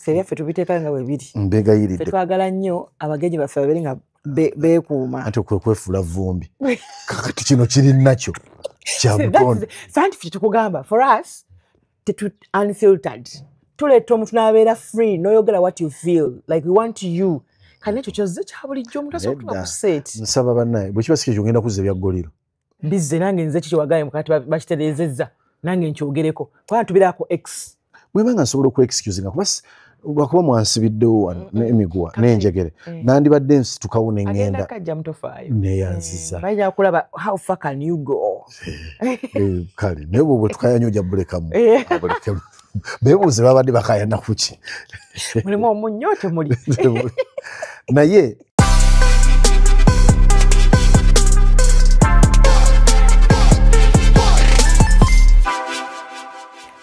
Ffe tubiteeka nga bwe biri. Mbegayiridde. Ffe twagala nnyo abagenyi baffe babeere nga beekuuma. Ate kwefuula vumbi. Kati kino kiri nakyo. Kya butonde. Santi ffe tukugamba for us unfiltered. Tuleeta omuntu n'abeera free n'oyogera what you feel like we want you. Kale ekyo kyozze kya bulijjo omuntu asobola kuseeti. Nsaba bannaye bwe kiba si kyo ngenda kuzza ebyaggoliro. Bizze nange nze kiki wagaye mukati bakitereezezza nange nkyogereko kubanga tubiraako x. Bwe banga nsobola okwe-excusinga kuba mwansibiddewo n'emiguwa n'enjegere nandibadde nsitukawo ne ŋŋenda neeyanziza. Bajja kulaba how far can you go. Kale naye bwe tukayanya ojja bulekamu. Beebuuze babadde bakayana kuki. Mulimu omunnyo temuli. Naye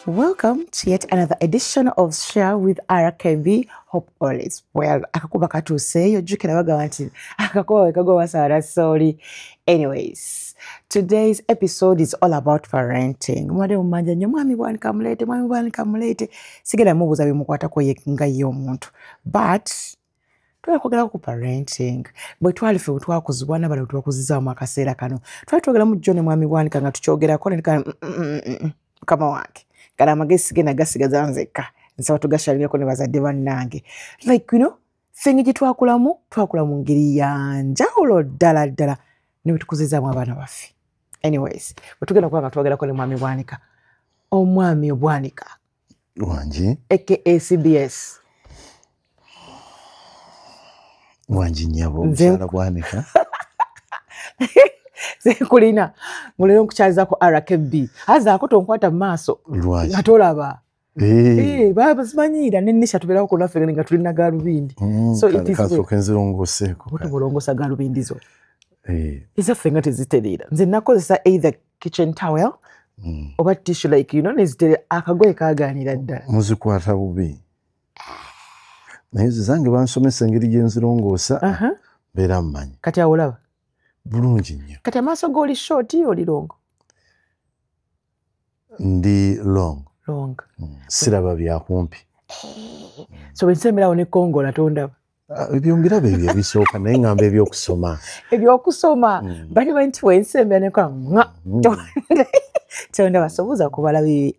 welcome to yet another edition of Share with RKB. Hope all is well. Akakuba katuuseeyo jjukira bagamba nti akakuba wekagwa wasaala sorry. Anyways, today's episode is all about parenting. Mwade mumanja nnyo mwami bwani kamulete. Sigenda mubuuza bimukwatako nga ye omuntu. But twakwogera ku parenting. Bwe twalife twakuzibwa n'abala twakuzizaamu akaseera kano. Twatwogera mu jjo ne mwami bwani nga tukyogerako ne kama wange. Kala amagezi gena gasigaza nzeka nsaba tugashalireko ne bazadde bannange like you know fengi gye twakulamu ngeri ya njawulo ddala ne tukuzizaamu abaana baffe. Anyways bwe tugenda twagerako ne mwami Bwanika omwami Bwanika wangi aka CBS wangi nyabo msala Bwanika Kulina mulero nkukyalizako RKB azaako tonkwata mu maaso nga tolaba baba simanyira nennesha tubeerawo ku lwaffe nga tulina galubindi so it is kenzirongooseeko otubulongosa galubindi zo ezaffe nga tezitereera nze nakozesa either kitchen towel oba tissue like you know neziterera akagoye kaaganira ddala muzikwata bubi naye zange bansomesa engeri gye nzirongoosa beera mmanyi kati awolaba bulungi nnyo. Kati amaaso g'oli short oli longo? Ndi long. Siraba bya kumpi. So bensemberawo ne Kongola tondaba? Ebyo mbiraba ebyo ebisooka naye ngamba ebyokusoma. Ebyokusoma bali banti wensembera ne kwa tondaba sobuuza kubalabi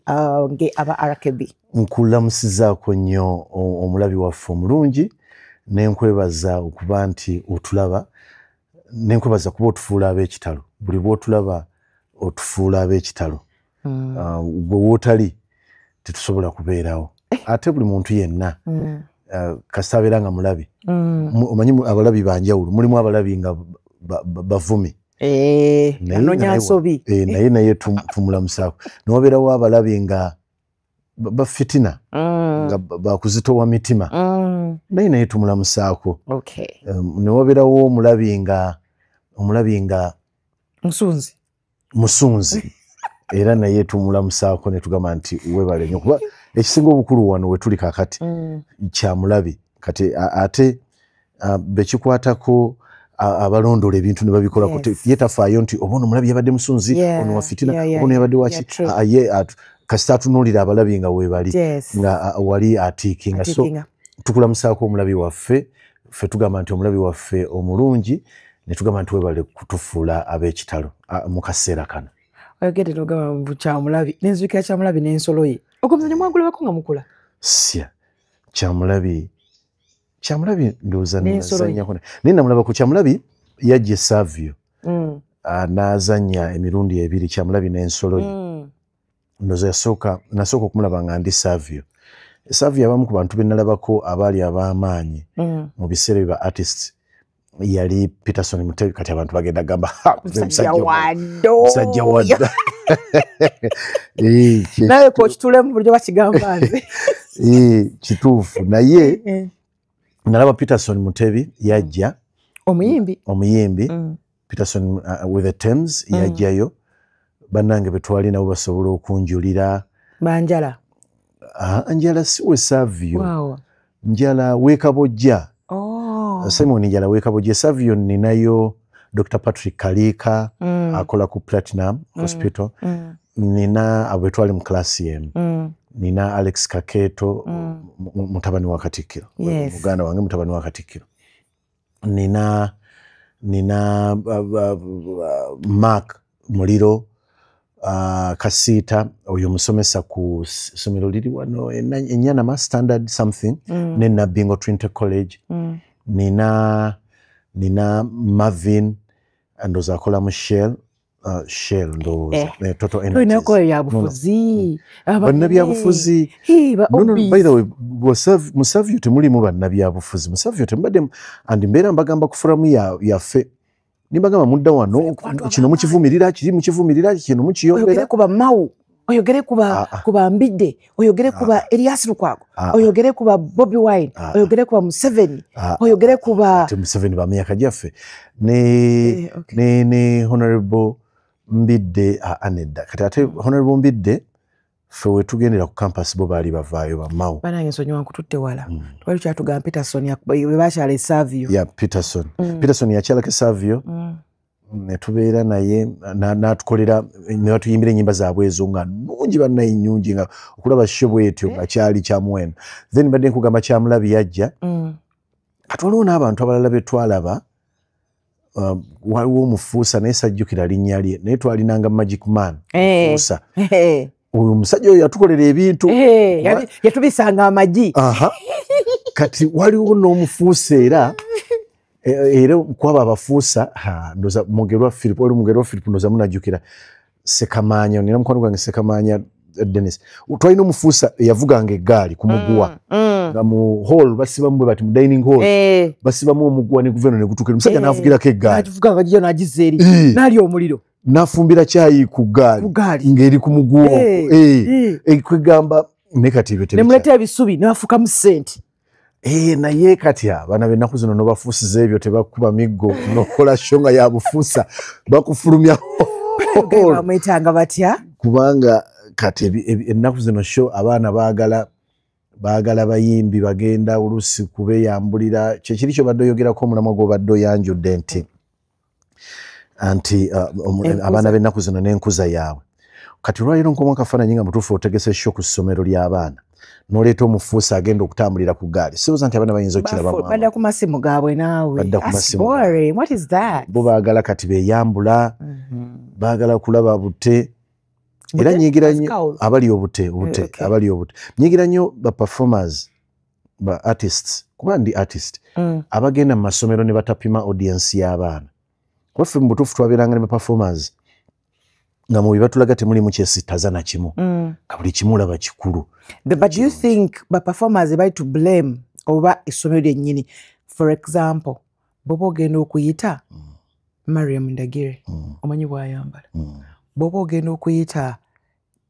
aba RKB. Nkulamusizaako nnyo omulabi waffe omulungi nenkwebaza okuba nti otulaba nenkwebaza kuba otufuula ab'ekitalo buli bw'otulaba otufuula ab'ekitalo gwe wootali tetusobola kubeerawo ate buli muntu yenna kasita abeera nga mulabi omanyi abalabi banjawulo mulimu abalabi nga bavumi anonya nsobi naye tumulamusaako newabeerawo abalabi nga bafitina nga bakuzitowa mitima naye tumulamusaako newabeerawo omulabi nga musunzi era naye tumulamusaako ne tugamba nti webale nnyo kuba ekisinga obukulu wano we tuli kakati kya mulabi kati ate bekikwatako abalondola ebintu ne babikolako ye tafaayo nti oba ono omulabi yabadde musunzi ono wafitina ono yabadde waki kasita atunuulira abalabi nga weebali nga wali atiikinga so tukulamusaako omulabi waffe ffe tugamba nti omulabi waffe omulungi ne tugamba nti webale kutufuula ab'ekitalo mu kaseera kano oyogedde nogamba mu kyamulabi n'enzuukira kyamulabi n'ensolo ye ogumuzanyo mwagulabako nga mukula sya kyamulabi ndowooza nazanyako naye namulaba ku kyamulabi yajja Savio n'azanya emirundi ebiri kyamulabi n'ensolo ye ndowooza nasooka okumulaba nga ndi Savio abamu ku bantu be nalabako abaali ab'amaanyi mu biseera bye ba artists yali Peterson Mutebi kati abantu bagenda gamba musajja waddo naye kokitulemu buryo bakigamba nze kituufu naye nalaba Peterson Mutebi yajja omuyimbi Peterson with the Thames yajjayo bannange betwali nabo basobola okunjulira banjala njala siwe Savio njala Weekabojja Simon njala Weekabojja Savio ninayo Dr. Patrick Kalika akola ku Platinum Hospital nina abetwali mu class yemu nina Alex Kaketo mutabani wa Katikkiro muganda wange mutabani wa Katikkiro nina Mark Muliro Kasita oyo musomesa ku somero liri wano Enyanama Standard something nina Bingo Trinity College nina Marvin ndoza akola mu Shell ndoza Total Energies ya bufuzi bannabyabufuzi no by the way musavyo temuli mu bannabyabufuzi musavyo tembadde andi mbeera mbagamba kufuramu yaffe nimbagamba mudda wano kino mukivumirira kiri mukivumirira kino mukiyongera kuba Mau oyogere kuba Mbidde oyogere kuba Elias Lukwago oyogere kuba Bobby Wine oyogere kuba Museveni oyogere kuba Museveni ba myaka gyaffe ne Honorable Mbidde anedda kati ate Honorable Mbidde fe wetugendera ku campus bo bali bavaayo ba Mau bana nsonyi wankututte wala twali kyatugamba Peterson bakyala Savio Peterson yakyalako Savio ne tubeera naye n'atukolera ne batuyimbira ennyimba zaabwe ezo nga nnungi bannaye nnyungi nga okulaba sho bwetyo nga kyali kyamuwena then badde nkugamba Kyamulabi yajja kati waliwo n'abantu abalala be twalaba waliwo omufuusa naye sajjukira linnya lye naye twalinanga Magic Man Mufuusa oyo omusajja oyo yatukolera ebintu yatubisanga amagi kati waliwo n'omufuusa era kwaba abafuusa ndoza Mugerwa Philip oli Mugerwa Philip ndoza munajjukira Sekamanya nina mukwano gwange Sekamanya Dennis twalina omufuusa eyavuganga eggaali ku muguwa nga mu hall basibamu bwe bati mu dining hall basibamu omuguwa ne guveno ne gutukira omusajja n'avugirako eggaali n'avuganga gyo n'agizeeri n'ali omuliro nafumbira kyayi ku ggaali ng'eri ku muguwa kwegamba ne kati ebyo nemuleeta ebisubi n'afukamu ssente naye kati abaana b'ennaku zino n'obafuusiza ebyo tebakuba miggo n'okola sho nga yabufuusa bakufulumya bamwetanga batya kubanga kati ennaku zino sho abaana baagala bayimbi bagenda oluusi kubeeyambulira kyekiri kyo badde oyogerako omulamwa gw'obadde oyanjudde nti abaana b'ennaku zino n'enkuza yaabwe kati olwaliro nkomu akafaananyi nga mutuufu otegese sho ku ssomero ly'abaana n'oleeta omufuusa agenda okutambulira ku ggaali sirowooza nti abaana bayinza okukiraba badda ku masimu gaabwe naawe bo baagala kati beeyambula baagala kulaba bute era nyigira nnyo abali obute nyigira nnyo ba performers ba artists kuba ndi artist abagenda mu masomero ne batapima audience y'abaana waffe mu butuufu twabeeranga ne ba performers nga mu bibatulaga temulimu kyesittaza na kimu nga buli kimu olaba kikulu. But do you think ba performers bali to blame oba essomero lyennyini? For example, boba ogenda okuyita Mariam Ndagire omanyi bw'ayambala, boba ogenda okuyita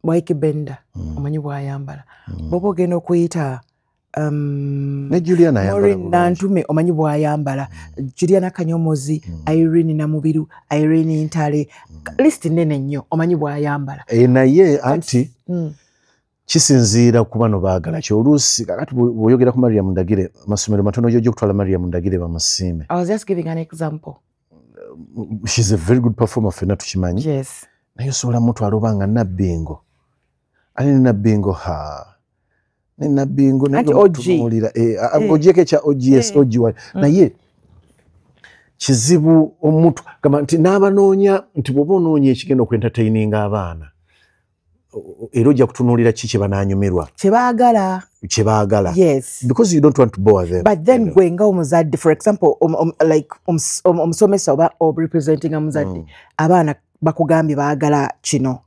Waike Benda omanyi bw'ayambala, boba ogenda okuyita ne Juliana Maureen Nantume omanyi bw'ayambala, Juliana Kanyomozi, Irene Namubiru, Irene Ntale, list nene nnyo omanyi bw'ayambala. Naye anti kisinziira ku bano baagala ki oluusi kakati bw'oyogera ku Mariam Ndagire amasomero matono gy'ojja okutwala Mariam Ndagire bamusiime. I was just giving an example. She's a very good performer ffenna tukimanyi. Yes. Naye osobola mutwala obanga Nabbingo ali ne Nabbingo ne Nabbingo ogyeko ekya OGS OG naye kizibu omuntu gamba nti n'abanoonya nti bw'oba onoonya ekigenda okwentertaininga abaana era ojja kutunuulira ki kye banaanyumirwa kye baagala. Yes. Because you don't want to bore them. But then gwe nga omuzadde, for example, like omusomesa oba representing omuzadde, abaana bakugambye baagala kino.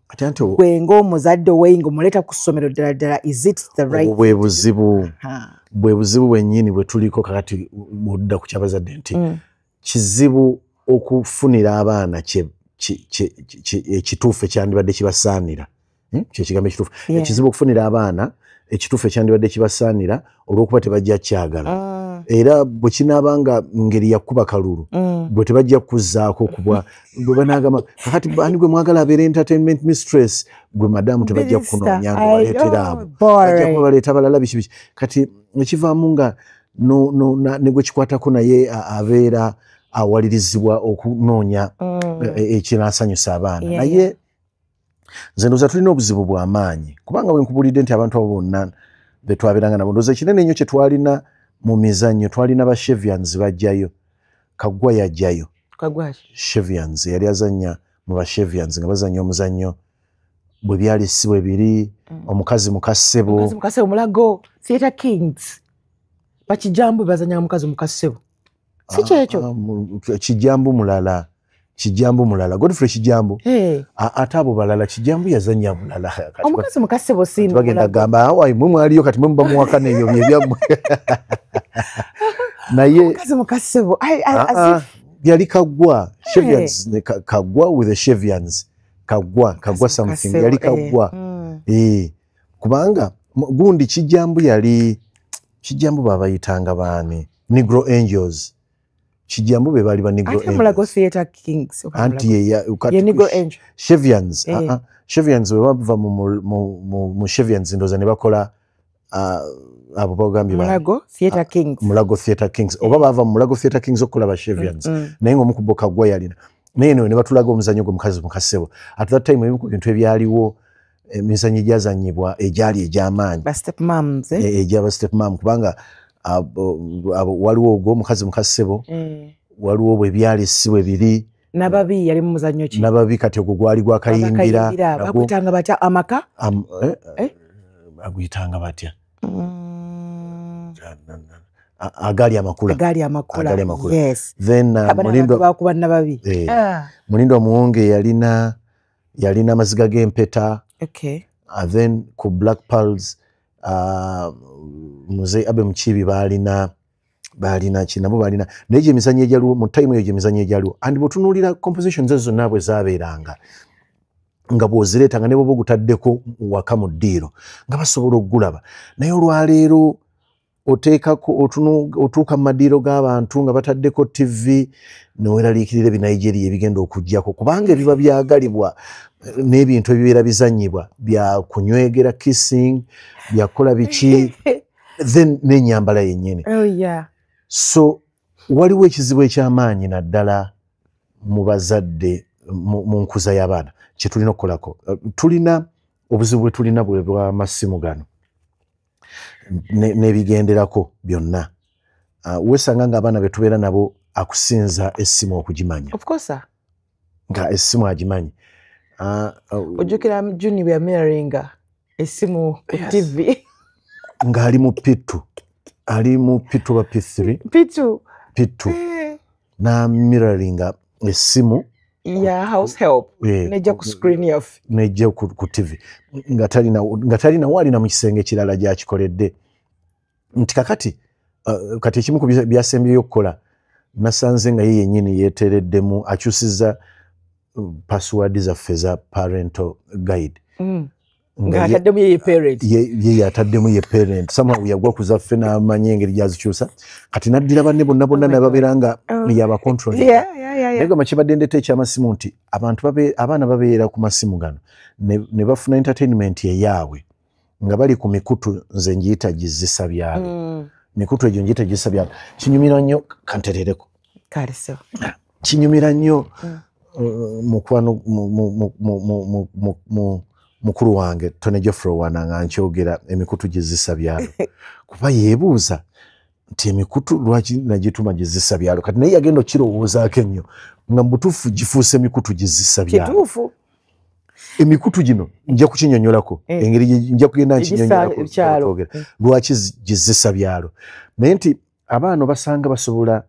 Gwe nga omuzadde oweyinga omuleeta ku ssomero ddala ddala, is it the right? Bwe buzibu bwennyini bwe tuliko kakati budda ku kyabazadde nti kizibu okufunira abaana ekituufu ekyandibadde kibasaanira. Kyekigambo ekituufu. Ekizibu okufunira abaana ekituufu ekyandibadde kibasaanira olw'okuba tebajja kyagala. Era bwe kinaabanga ngeri yakuba kalulu bwe tebajja kuzzaako kubwa bwe banaagamba kakati bani gwe mwagala abeera entertainment mistress gwe madamu tebajja kunoonya nga baleetera abo bajja kuba baleeta abalala biki biki kati ekivaamu nga ne gwe kikwatako naye abeera awalirizibwa okunoonya ekinaasanyusa abaana naye nze ndoza tulina obuzibu bw'amaanyi kubanga bwe nkubulidde nti abantu abo bonna betwabeeranga nabo ndoza kinene nnyo kye twalina mu mizannyo twalina ba Shevians bajjayo Kaggwa yajjayo Shevians yali azannya mu ba Shevians nga bazannya omuzannyo bwe byali si bwe biri omukazi mukassebo Mulago Theatre Kings bakijambu bazanya mukazi mukassebo si kyekyo kijambu mulala Godfrey kijambu ate abo balala kijambu yazanya mulala omukazi mukassebo si bagenda gamba awai mwe mwaliyo kati mwe bamuwakana ebyo byebyamwe naye omukazi mukassebo yali Kaggwa Shevians Kaggwa with the Shevians Kaggwa something yali Kaggwa kubanga gundi kijambu babayitanga baani Negro Angels kijambu be bali ba Negro Angels Mulago Theatre Kings anti ya Negro Angels Shevians Shevians we bava mu Shevians ndoza ne bakola abo bagambye Mulago Theatre Kings oba bava mu Mulago Theatre Kings okola ba Shevians naye ngo mukubo Kaggwa yalina neno ne batulaga omuzannyo gwo mukazi mukassebo at that time ebiku bintu ebyaliwo emizannyo gyazannyibwa egyali egy'amaanyi ba step moms ejaba step mom kubanga waliwo ogwo mukazi mukassebo waliwo bwe byali si bwe biri nababi yali mu muzannyo ki nababi kati ogwo gwali gwakayimbira bakuyitanga batya amaka aguyitanga batya agali amakula yes then Mulindo Muwonge yalina amaziga g'empeta then ku Black Pearls Mzee Abe Mukibi balina kinabo balina naye emizannyo egyaliwo mu time eyo emizannyo egyaliwo and botunuulira compositions ezo nabwe zabeeranga nga bwozireetanga ne bwoba gutaddeko waka mu ddiiro nga basobola okugulaba naye olwaleero otuuka mu madiiro g'abantu nga bataddeko TV neweraliikirira ebinigeria ebigenda okujjako kubanga ebiba byagalibwa n'ebintu ebibeera bizannyibwa bya kunywegera kissing byakola biki then n'ennyambala yennyini so waliwo ekizibu eky'amaanyi naddala mu bazadde mu nkuza y'abaana kye tulina okukolako tulina obuzibu bwe tulina bwe bw'amasimu gano n'ebigenderako byonna wesanga ng'abaana be tubeera nabo akusinza essimu okugimanya nga essimu agimanyi ojjukira Juni bwe yamiraringa essimu ku TV ng'ali mu P2 ba P3 n'amiraringa essimu ya house help nejja ku screen yaffe nejja ku TV nga talina walina mu kisenge kirala gyakikoledde nti kakati kati ekimu ku byasembyeyo okukola nasanze nga ye yennyini yeetereddemu akyusizza password zaffe za parental guide ng'ataddemu ye parent ye yataddemu ye parent somehow yagwa ku zaffe n'amanya engeri gyazikyusa kati naddira banne bonna nababeera nga yaba control naye gamba kibadde ndeeta ekyamasimu nti abaana babeera ku masimu gano ne bafuna entertainment eyaabwe nga bali ku mikutu nze njiyita gizisa byalo mikutu egyo njiyita gizisa byalo kinyumira nnyo kanterereko kinyumira nnyo mukwano mukulu wange Tony Geoffrey Wananga nkyogera emikutu gizisa byalo kuba yeebuuza nti emikutu lwaki nagituma gizisa byalo kati naye yagenda okirowoozaako ennyo nga mubutuufu gifuuse emikutu gizisa byalo emikutu gino nja kukinyonyolako engeri nja kugenda nkinyonyolako lwaki gizisa byalo naye nti abaana basanga basobola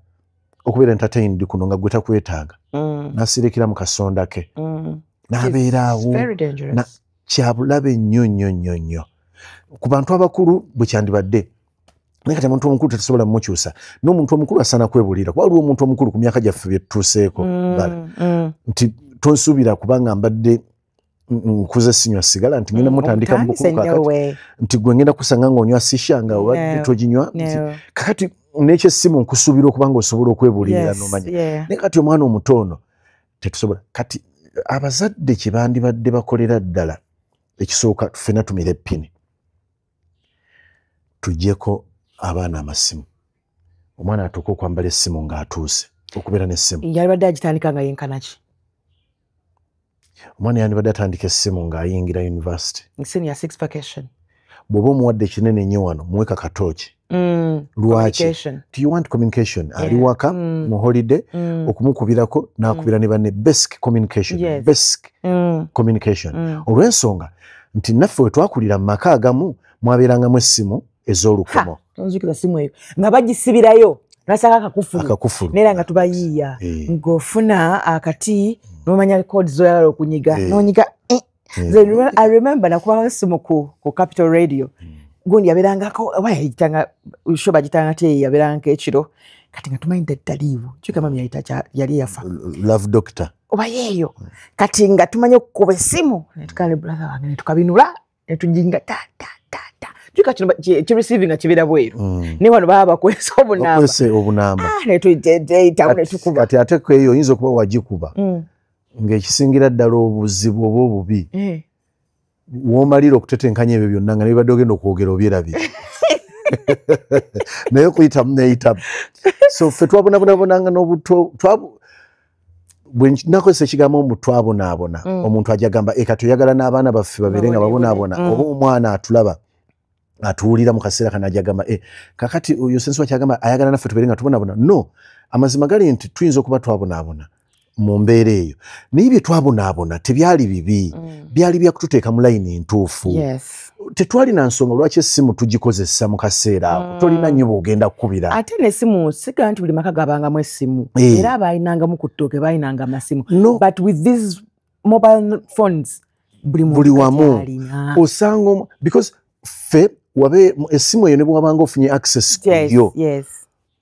okubeera entertained kuno nga gwe takwetaaga nasirekera mu kasonda ke n'abeeraawo kyabulabe nnyo ku bantu abakulu bwe kyandibadde naye kati omuntu omukulu tetusobola mumukyusa n'omuntu omukulu asaana kwebulira kuba waliwo omuntu omukulu ku myaka gyaffe bye tutuuseeko nti tonsuubira kubanga mbadde nkuze sinywa sigala nti ngenda mutandika mu bukulu kakati nti gwe ngenda kusanga ng'onywa sisha nga obadde toginywa kakati n'ekyessimu nkusuubira okubanga osobola okwebulirira n'omanya naye kati omwana omuto ono tetusobola kati abazadde kye bandibadde bakolera ddala ekisooka ffenna tumira eppini tuggyeko abaana amasimu omwana atuuka okwambala essimu ng'atuuse okubeera n'essimu yalibadde agitandika nga yenkana ki omwana yandibadde atandika essimu ng'ayingira university senior 6 vacation bw'oba omuwadde kinene nnyo wano muweka katooki lwaki do you want communication ali waka mu holiday okumukubirako n'akubira ne banne basic communication basic communication olw'ensonga nti naffe we twakulira mu maka agamu mwabeerangamu essimu ez'olukomo onzikira simu eyo nga bagisibirayo nasaka akakufulu nera nga tubayiiya ng'ofuna akati n'omanya code zoyagala okunyiga n'onyiga I remember nakubawo essimu ku Capital Radio gundi yaberangako wayayitanga shoba gitanga te yaberanga ekiro kati nga tumanyi ddaliiwo kyuka mami yali yafa love doctor oba yeeyo kati nga tumanyi okukuba essimu netukale brother wange netukabinula netujinga ta kyuka kino receiving nga kibeera bweru ne wano baba bakwesa obunamba netukuba kati ate kweyo oyinza okuba wagikuba ng'ekisingira ddala obuzibu oba obubi w'omalira okutetenkanya ebyo byonna nga nebibadde ogenda okwogera obyerabye naye okuyitamu neyitamu so ffe twabonabonabonanga n'obuto bwe nakozesa ekigambo mu twabonaabona omuntu ajja gamba kati oyagala n'abaana baffe babeere nga babonaabona oba omwana atulaba atuwulira mu kaseera kana ajja gamba kakati oyo sensi wakyagamba ayagala naffe tubeere nga tubonaabona no amazima gali nti tuyinza okuba twabonaabona mu mbeera eyo naye bye twabonaabona tebyali bibi byali byakututeeka mu layini entuufu tetwali na nsonga lwaki essimu tugikozesa mu kaseera ako tolina nnyo bw'ogenda kukubira ate n'essimu siga nti buli maka gabangamu essimu era abaayinangamu ku ttooke baayinanga amasimu but with these mobile phones buli wamu osanga because ffe wabe essimu eyo ne bw'wabanga ofunye access kuyo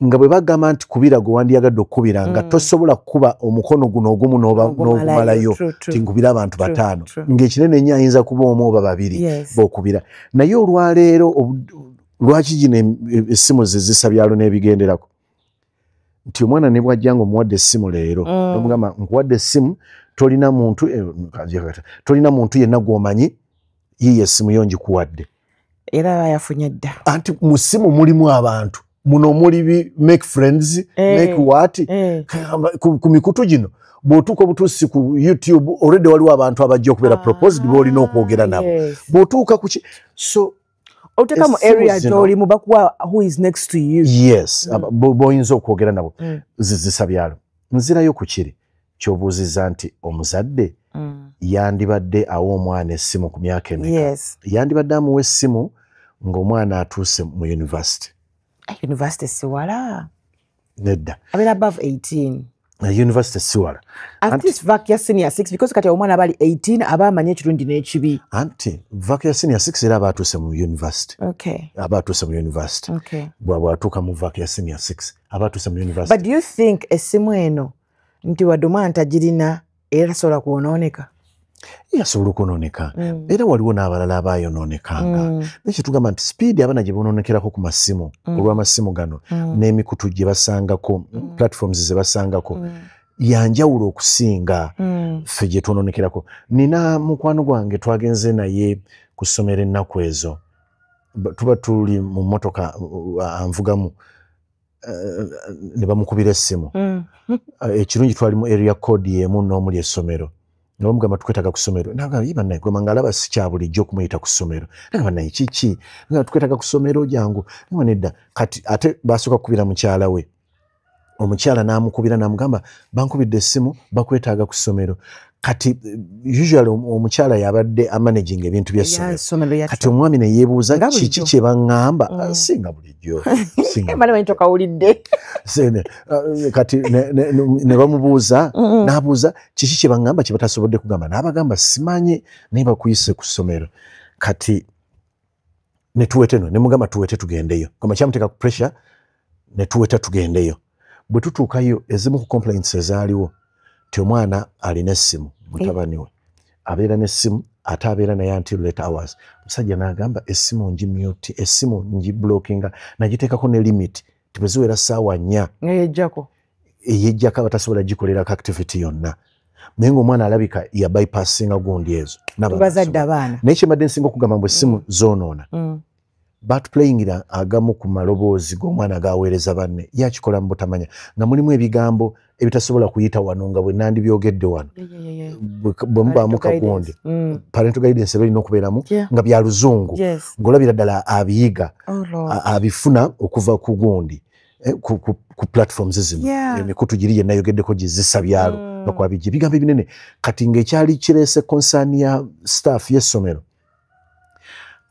nga bwe bagamba nti kubira gwe wandiyagadde okukubira nga tosobola kukuba omukono guno ogumu n'ogumalayo ti nkubira abantu 5 ng'ekinene nnyo ayinza kuba omu oba 2 b'okubira naye olwaleero lwaki gino essimu ze zisa byalo n'ebigenderako nti omwana ne bw'ajja nga omuwadde essimu leero nomugamba nkuwadde essimu tolina muntu yenna gw'omanyi yiiyo essimu yo ngikuwadde era bayafunye dda anti mu ssimu mulimu abantu muno muli make friends make what ku mikutu gino bw'otuuka obutuusi ku YouTube already waliwo abantu abajja okubeera proposed b'olina okwogera nabo bw'otuuka ku so oteka mu area gy'oli mu bakuwa who is next to you yes b'oyinza okwogera nabo zizisa byalo nzirayo ku kiri ky'obuuziza nti omuzadde yandibadde awa omwana essimu ku myaka emeka yandibadde amuwa essimu ng'omwana atuuse mu university university siwala nedda abeera above 18 university siwala at least vac ya senior 6 because kati omwana abali 18 aba amanye ekirungi n'ekibi anti vac ya senior 6 era abaatuuse mu university abaatuuse mu university bw'atuuka mu vac ya senior 6 abaatuuse mu university but do you think essimu eno nti wadde omwana tagirina era tasobola kwonooneka yasobola okwonooneka era waliwo n'abalala abaayonoonekanga nakyo tugamba nti sipiidi abaana gye bonoonekerako ku masimu olw'amasimu gano n'emikutu gye basangako platforms ze basangako yanjawulo okusinga ffe gye twonoonekerako nina mukwano gwange twagenze naye ku ssomero ennaku ezo tuba tuli mu mmotoka anvugamu ne bamukubira essimu ekirungi twali mu area code y'emu n'omuli essomero nga bamugamba tukwetaga ku ssomero nagamba yiba naye gwema ngaalaba si kya bulijjo okumuyita ku ssomero nagamba naye kiki nga tukwetaga ku ssomero jangu nagamba nedda kati ate basooka kukubira mukyala we omukyala n'amukubira n'amugamba bankubidde essimu bakwetaaga ku ssomero kati usually omukyala yabadde amanaging ebintu by'essomero kati omwami ne yeebuuza kiki kye baŋŋamba singa bulijjo kati ne bamubuuza n'abuuza kiki kye baŋŋamba kye batasobodde kugamba n'abagamba simanyi naye bakuyise ku ssomero kati ne tuwete no ne mugamba tuwete tugendeyo kama kyamuteeka ku pressure ne tuweta tugendeyo bwe tutuukayo ezimu ku complaints ezaaliwo ti omwana alina essimu mutabani we abeera n'essimu ate abeera naye until late hours omusajja n'agamba essimu ngimyuti essimu ngiblockinga nagiteekako ne limit tibeziwera ssaawa 4 eyejjako abatasobola gikolerako activity yonna naye ng'omwana alabika ya bypassinga gundi ezo bazadde abaana naye kyembadde nsinga okugamba mbu essimu zoonoona batuplayingira agamu ku maloboozi g'omwana gaweereza banne yakikola mu butamanya nga mulimu ebigambo ebitasobola kuyita wano nga bwe nandibyogedde wano bwe mubaamu kagundi parental guidance balina okubeeramu nga bya luzungu ng'olabira ddala abiyiga abifuna okuva ku gundi ku platforms zino emikutu giri yennayogeddeko gizisa byalo nokwabijja ebigambo ebinene kati ng'ekyali kireese konsaani ya staff y'essomero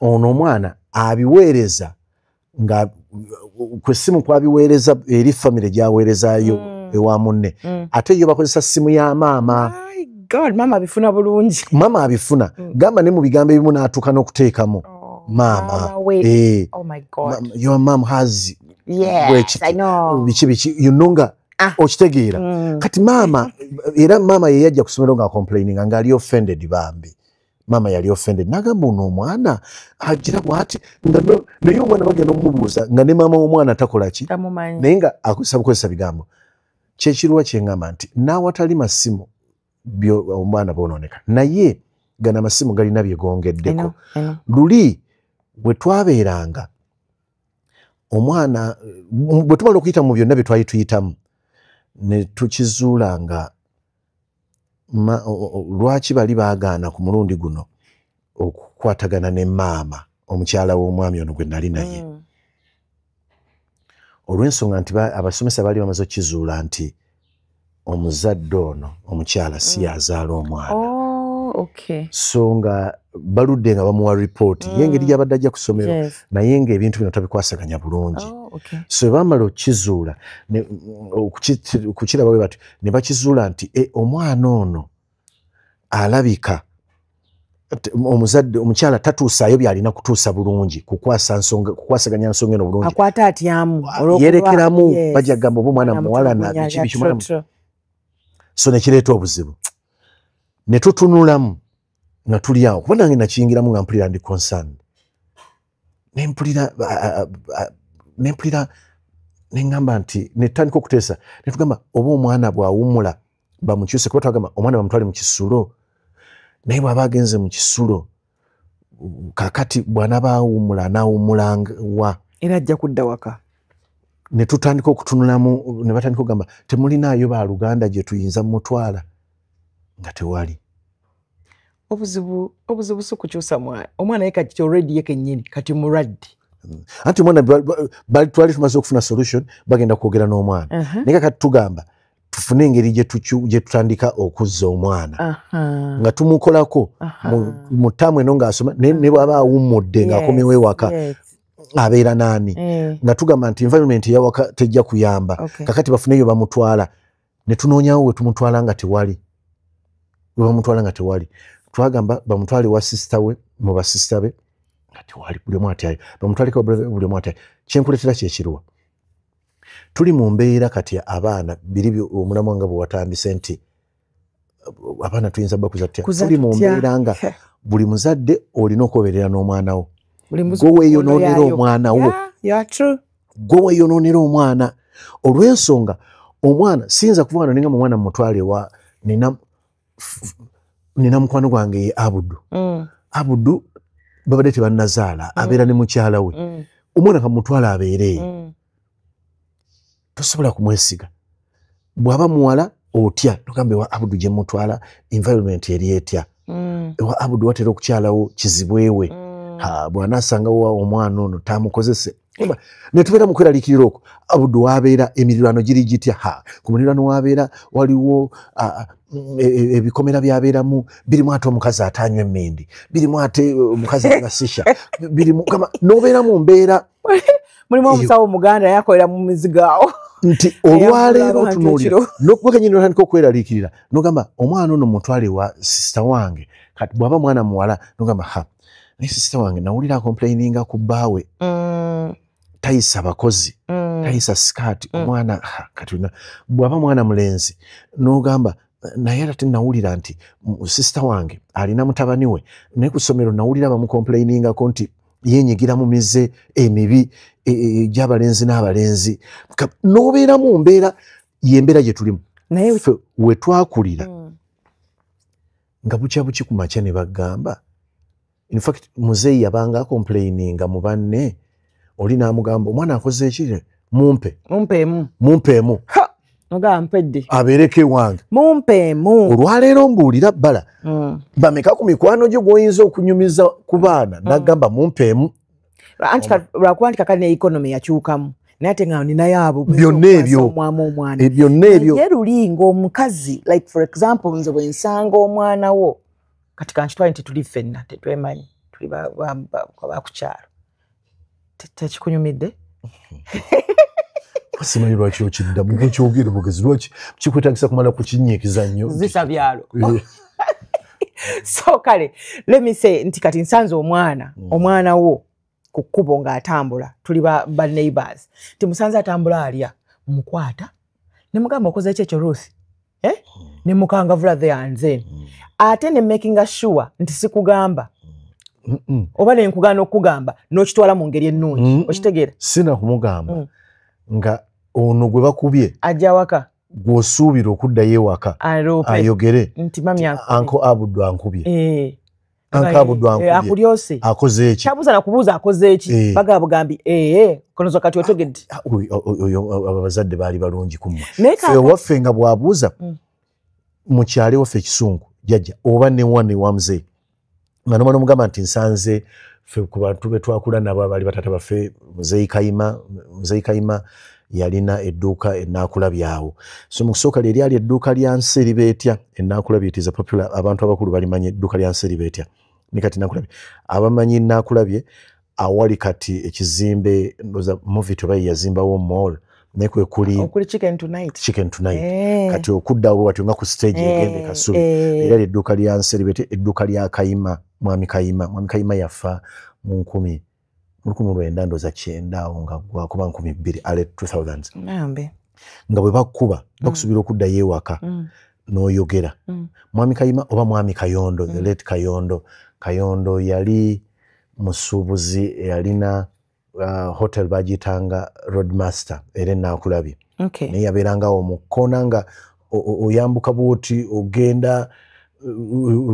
ono omwana abiweereza nga kwessimu kwabiweereza eri famire gyaweerezaayo ewa munne ate yo bakozesa simu ya maama maama abifuna bulungi maama abifuna gamba ne mu bigambo ebimu n'atuuka n'okuteekamu maama your mom has biki nga okitegeera kati maama era maama ye yajja ku ssomero nga complaininga ng'ali offended bambi maama yali offended n'agamba ono omwana agira bw'ati naye omwana bagenda okumubuuza nga ne maama w'omwana takola ki naye nga akozesa bukozesa bigambo kyekirwa kyengamba nti n'awatali masimu omwana boononeka naye gana amasimu galina byegongeddeko luli bwe twabeeranga omwana bwe tumala okuyita mu byonna bye twali tuyitamu ne tukizuula nga lwaki bali baagaana ku mulundi guno okukwatagana ne maama omukyala w'omwami ono gwe nali naye olw'ensonga nti abasomesa baali bamaze okukizuula nti omuzadde ono omukyala si yazaala omwana so nga baludde nga bamuwa ripooti ye engeri gyabadde ajja ku ssomero naye ng'ebintu bino tabikwasaganya bulungi so bamala okukizuula kukiraba bwe bati ne bakizuula nti omwana ono alabika omuzadde omukyala tatuusaayo byalina kutuusa bulungi kukwasaganya nsonga eno bulungi akwata atyamu yerekeramu bajja kugamba oba omwana muwala na biki so nekireeta obuzibu ne tutunulamu nga tuli awo kuba nange nakiyingiramu nga mpulira ndi concerned nempulira neŋŋamba nti netandika okuteesa netugamba oba omwana bw'awummula bamukyuse kuba twagamba omwana bamutwale mu kisulo naye bw'aba agenze mu kisulo kakati bw'anaaba awummula anaawummulanga era ajja kudda waka ne tutandika okutunulamu ne batandika okugamba temulinaayo baaluganda gye tuyinza mutwala nga tewali obuzibu si kukyusa omwana ye kati already ye kennyini kati mulwadde anti omwana twali tumaze okufuna solution bagenda kwogera n'omwana naye kati tugamba tufune engeri gye tutandika okuzza omwana nga tumukolako mu ttaamu eno ng'asoma ne bw'aba awummudde ng'akomewo ewaka abeera naani nga tugamba nti environment eyawaka tejja kuyamba kakati bafuneyo bamutwala ne tunoonyawo we tumutwala nga tewali twagamba bamutwale wa sisita we mu basisita be nga tewali buli omu atyayo bamutwaleko buli omu atyayo kyenkuleetera kyekirwa tuli mu mbeera kati abaana biri omulamu nga bwe watandise nti abaana tuyinza bakuza tutya tuli mu mbeera nga buli muzadde olina okwoberera n'omwana wo gwe weeyonoonera omwana wo gwe weeyonoonera omwana olw'ensonga omwana siyinza kuva wano nengamba omwana mumutwale wa nina mukwano gwange ye abudu babadde tebannazaala abeera ne mukyala we omwana kamutwala abeereeyo tosobola kumwesiga bw'aba muwala otya togambe wa abudu gye mutwala environment eri etya ewa abudu watera okukyalawo kizibwewe bw'anaasangawo omwana ono tamukozese netubeera mu kweraliikirira okwo abudu waabeera emirirwano giri gitya ku murirwano waabeera waliwo ebikomera byabeeramu birimu ate omukazi atanywa emmindi birimu ate omukazi agasisha birimu n'obeera mu mbeera mulimu omusawo omuganda yakolera mu mizigo awo nti olwaleero otunuulira nokwekenyini otandika okweraliikirira nogamba omwana ono mutwale wa sisita wange kati bw'aba mwana muwala nogamba naye sisita wange nawulira complaininga ku bbaawe tayisa bakozi tayisa sikaati omwana kati bw'aba mwana mulenzi nogamba naye ate nawulira nti sisita wange alina mutabani we naye ku ssomero nawulira bamukomplainingako nti yenyigira mu mize emibi gy'abalenzi n'abalenzi n'obeera mu mbeera y'embeera gye tulimu naye we twakulira nga bukya buki ku makya ne bagamba in fact muzeeyi yabanga complaininga mu banne oli namugamba omwana akoze ekire mumpe ha oga mpedde abereke wange mumpemu olwaleero mbuulira bbala bameka ku mikwano gyo gw'oyinza okunyumiza ku baana nagamba mumpemu anti lwakuba kakati ne economy yakyukamu naye ate nga ninayo abo byonna ebyo byonna ebyo naye lulinga omukazi like for example nze bwe nsanga omwana wo kati kankitwale nti tuli ffenna tetwemanyi tuli bakukyalo tekikunyumidde simanyi lwaki okiddamu nkyogere bugezi lwaki kikwetagisa kumala kukinyiikiza nnyo zisa byalo so kale let me say nti kati nsanze omwana wo ku kkubo ng'atambula tuli ba neighbors timusanze atambula alya mukwata ne mugamba okoze ekyo Ruth ne mukangavula the anze ate ne making sure nti sikugamba oba ne nkugana okugamba n'okitwala mu ngeri ennungi okitegeera sina kumugamba nga ono gwe bakubye ajja waka gw'osuubira okuddayo ewaka ayogere nti mami anko Abuddu ankubye anko Abuddu ankubye akulyose akoze eki kyabuuza nakubuuza akoze eki baga bugambi konozo kati otegedde oyo abazadde baali balungi kumwe ewaffe nga bw'abuuza mu kyalo waffe ekisungu jjajja oba ne wa muzeeyi nga nomwana omugamba nti nsanze ffe ku bantu be twakula nabo abaali batata baffe muzeeyi Kayima yalina edduuka Ennakulabyawo so mu kusooka lyali edduuka lya Nseri beetya Ennakulabya it is a popular abantu abakulu balimanya edduuka lya Nseri beetya ne kati Ennakulabya abamanyi Ennakulabye awali kati ekizimbe ndoza movie tobayi yazimbawo mall ne kwe kuli chicken tonight kati okuddawo watyo nga ku stage egende Kasubi era edduuka lya Nseri beetya edduuka lya Kayima mwami Kayima yafa mu 1900 ndoza 9 awo nga gwakuba 2000 ale 2000s nga bwe bakuba bakusubira okuddayo ewaka n'oyogera mwami Kayima oba mwami Kayondo the late Kayondo yali musuubuzi yalina hotel bagitanga Roadmaster era Ennakulabye naye yabeerangawo mu kkoona nga oyambuka bwoti ogenda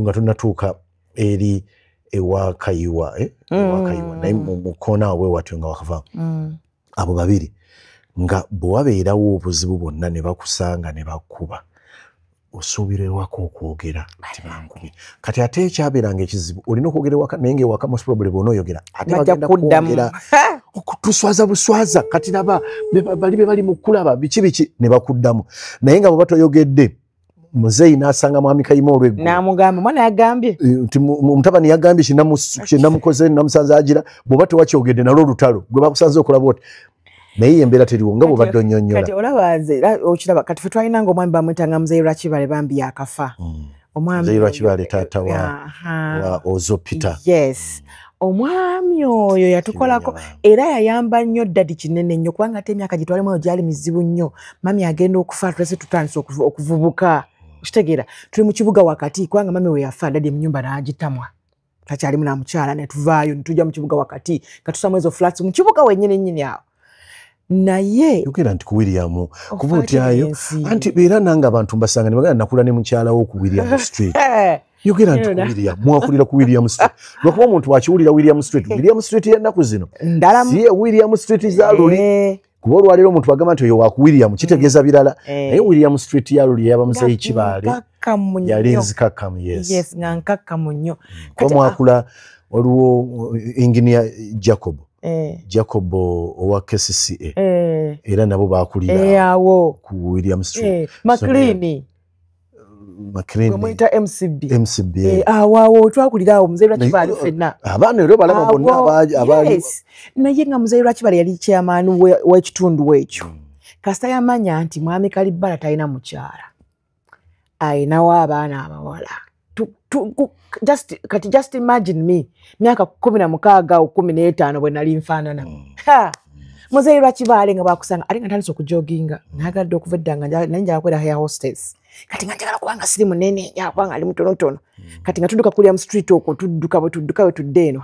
nga tonatuuka eri ewa Kayiwa naye mu kkoona awo bwewatyo nga wakava abo babiri nga bwe wabeerawo obuzibu bwonna ne bakusanga ne bakuba osuubira ewaka okwogera ati bankubye kati ate ekyabeeranga ekizibu olina okwogera ewaka naye ngaewaka most probably bw'onoyogera ate bagenda kwogera okutuswaza buswaza kati naba bali be bali mu kulaba biki ne bakuddamu naye nga bwe batoyogedde muzeeyi n'asanga mwami Kayima olw'eggulu n'amugamba mwana yagambye nti mutabani yagambye kinamukoze namusanze agira bw'oba tewakyogedde nalwo olutalo gwe bakusanze okulaba oti naye embeera teriwo nga bw'obadde onnyonnyola kati olaba nze okiraba kati ffe twalinanga omwami bamwetanga muzeeyi Lwakibale bambi yakafa muzeeyi Lwakibale taata wa Ozo Peter omwami oyo yatukolako era yayamba nnyo ddadi kinene nnyo kubanga ate emyaka gitwalemu eyo gyali mizibu nnyo mami agenda okufa tulese tutandise okuvubuka kitegeera tuli mu kibuga wakati kubanga mami we yafa ddadi emunyumba n'agitamwa takyalimu na mukyala ne tuvaayo ne tujja mu kibuga wakati nga tusamu ezo flats mu kibuga wennyini awo naye yogera nti ku William kuba otyayo anti beera nange abantu mbasanga ne bagenda nakula ne mukyala wo ku William Street yogera nti ku William mwakulira ku William Street lwakuba omuntu wakiwulira William Street y'ennaku zino si William Street zaluli kuba olwaleero omuntu bagamba nti oyo wa ku William kitegeeza birala naye William Street yaluli yaba muzeeyi Kibale yali nzikakkamu nga nkakkamu nnyo kuba mwakula waliwo engineer Jacob owa KCCA era nabo bakulira ku William Street McLean mwita MCB awawo twakulira awo muzeeyi Lwakibale ffenna abaana era balaba bonna abaali naye nga muzeeyi Lwakibale yali chairman w'ekitundu ekyo kasita yamanya nti mwami Kalibbala talina mukyala ayinawo abaana abawala just imagine me myaka 16 au 15 bwe nali nfaanana muzeeyi Lwakibale nga bakusanga ali nga tandise okujoginga nagadde okuva eddanga naye njala kwera hair hostess kati nga njagala kubanga siri munene yakubanga ali mutonotono kati nga tudduka ku William Street okwo tudduka we tudde eno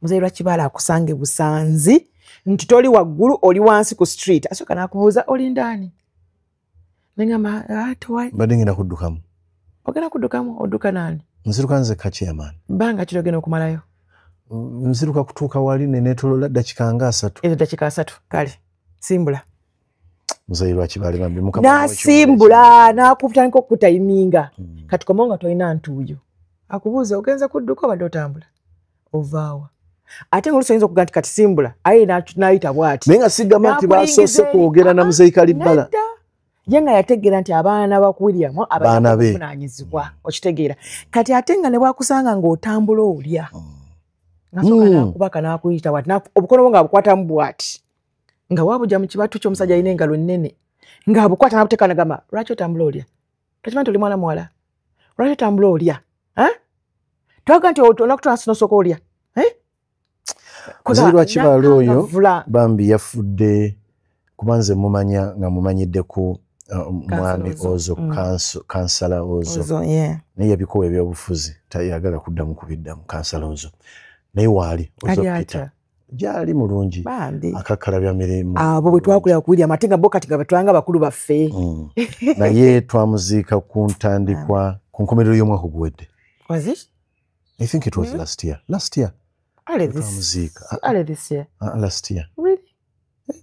muzeeyi Lwakibale akusange busanzi nti toli waggulu oli wansi ku street asooka n'akubuuza oli ndaani nengamba badde ngenda kuddukamu ogenda kuddukamu odduka naani nziruka nze kaki amaani banga kiro gena okumalayo nziruka kutuuka wali nenetolola dakika nga 3 ezo dakika 3 kale simbula muzairwa kibali bambi nasimbula nakutandika okutayiminga kati komonga toyina ntuuyo akubuuza ogenza kudduka obadde otambula ovaawa ate ng'olusoyinza okuga nti kati simbula aye n'ayita bw'ati naye nga sigamba nti basoose kwogera na muzeyi Kalibbala ye nga yategeera nti abaana ba William abavunaanyizibwa okitegeera kati ate nga ne bwakusanga ng'otambula olya nasooka nakubaka n'akuyita bw'ati obukono bwo ng'abukwatamu bw'ati nga wabuja mu kibatu ky'omusajja alina engalo nnene ng'abukwata n'abuteeka n'agamba lwaki otambula olya tokimanyi nti oli mwana muwala lwaki otambula olya twaga nti onakutwala sinosooka olya muzairwa kibala oyo bambi yafudde kubanze mumanya nga mumanyidde ku mwami Ozo kansala Ozo naye yabikowa ebyobufuzi tayagala kuddamu kubiddamu kansala Ozo naye waali Ozo Peter gyali mulungi akakalabya mirimu abo bwe twakulira ku William ate nga bo kati nga batwanga bakulu baffe naye twamuziika ku ntandikwa ku nkomerero y'omwaka oguwedde. Was it? I think it was last year. Last year. This year. Last year. Really?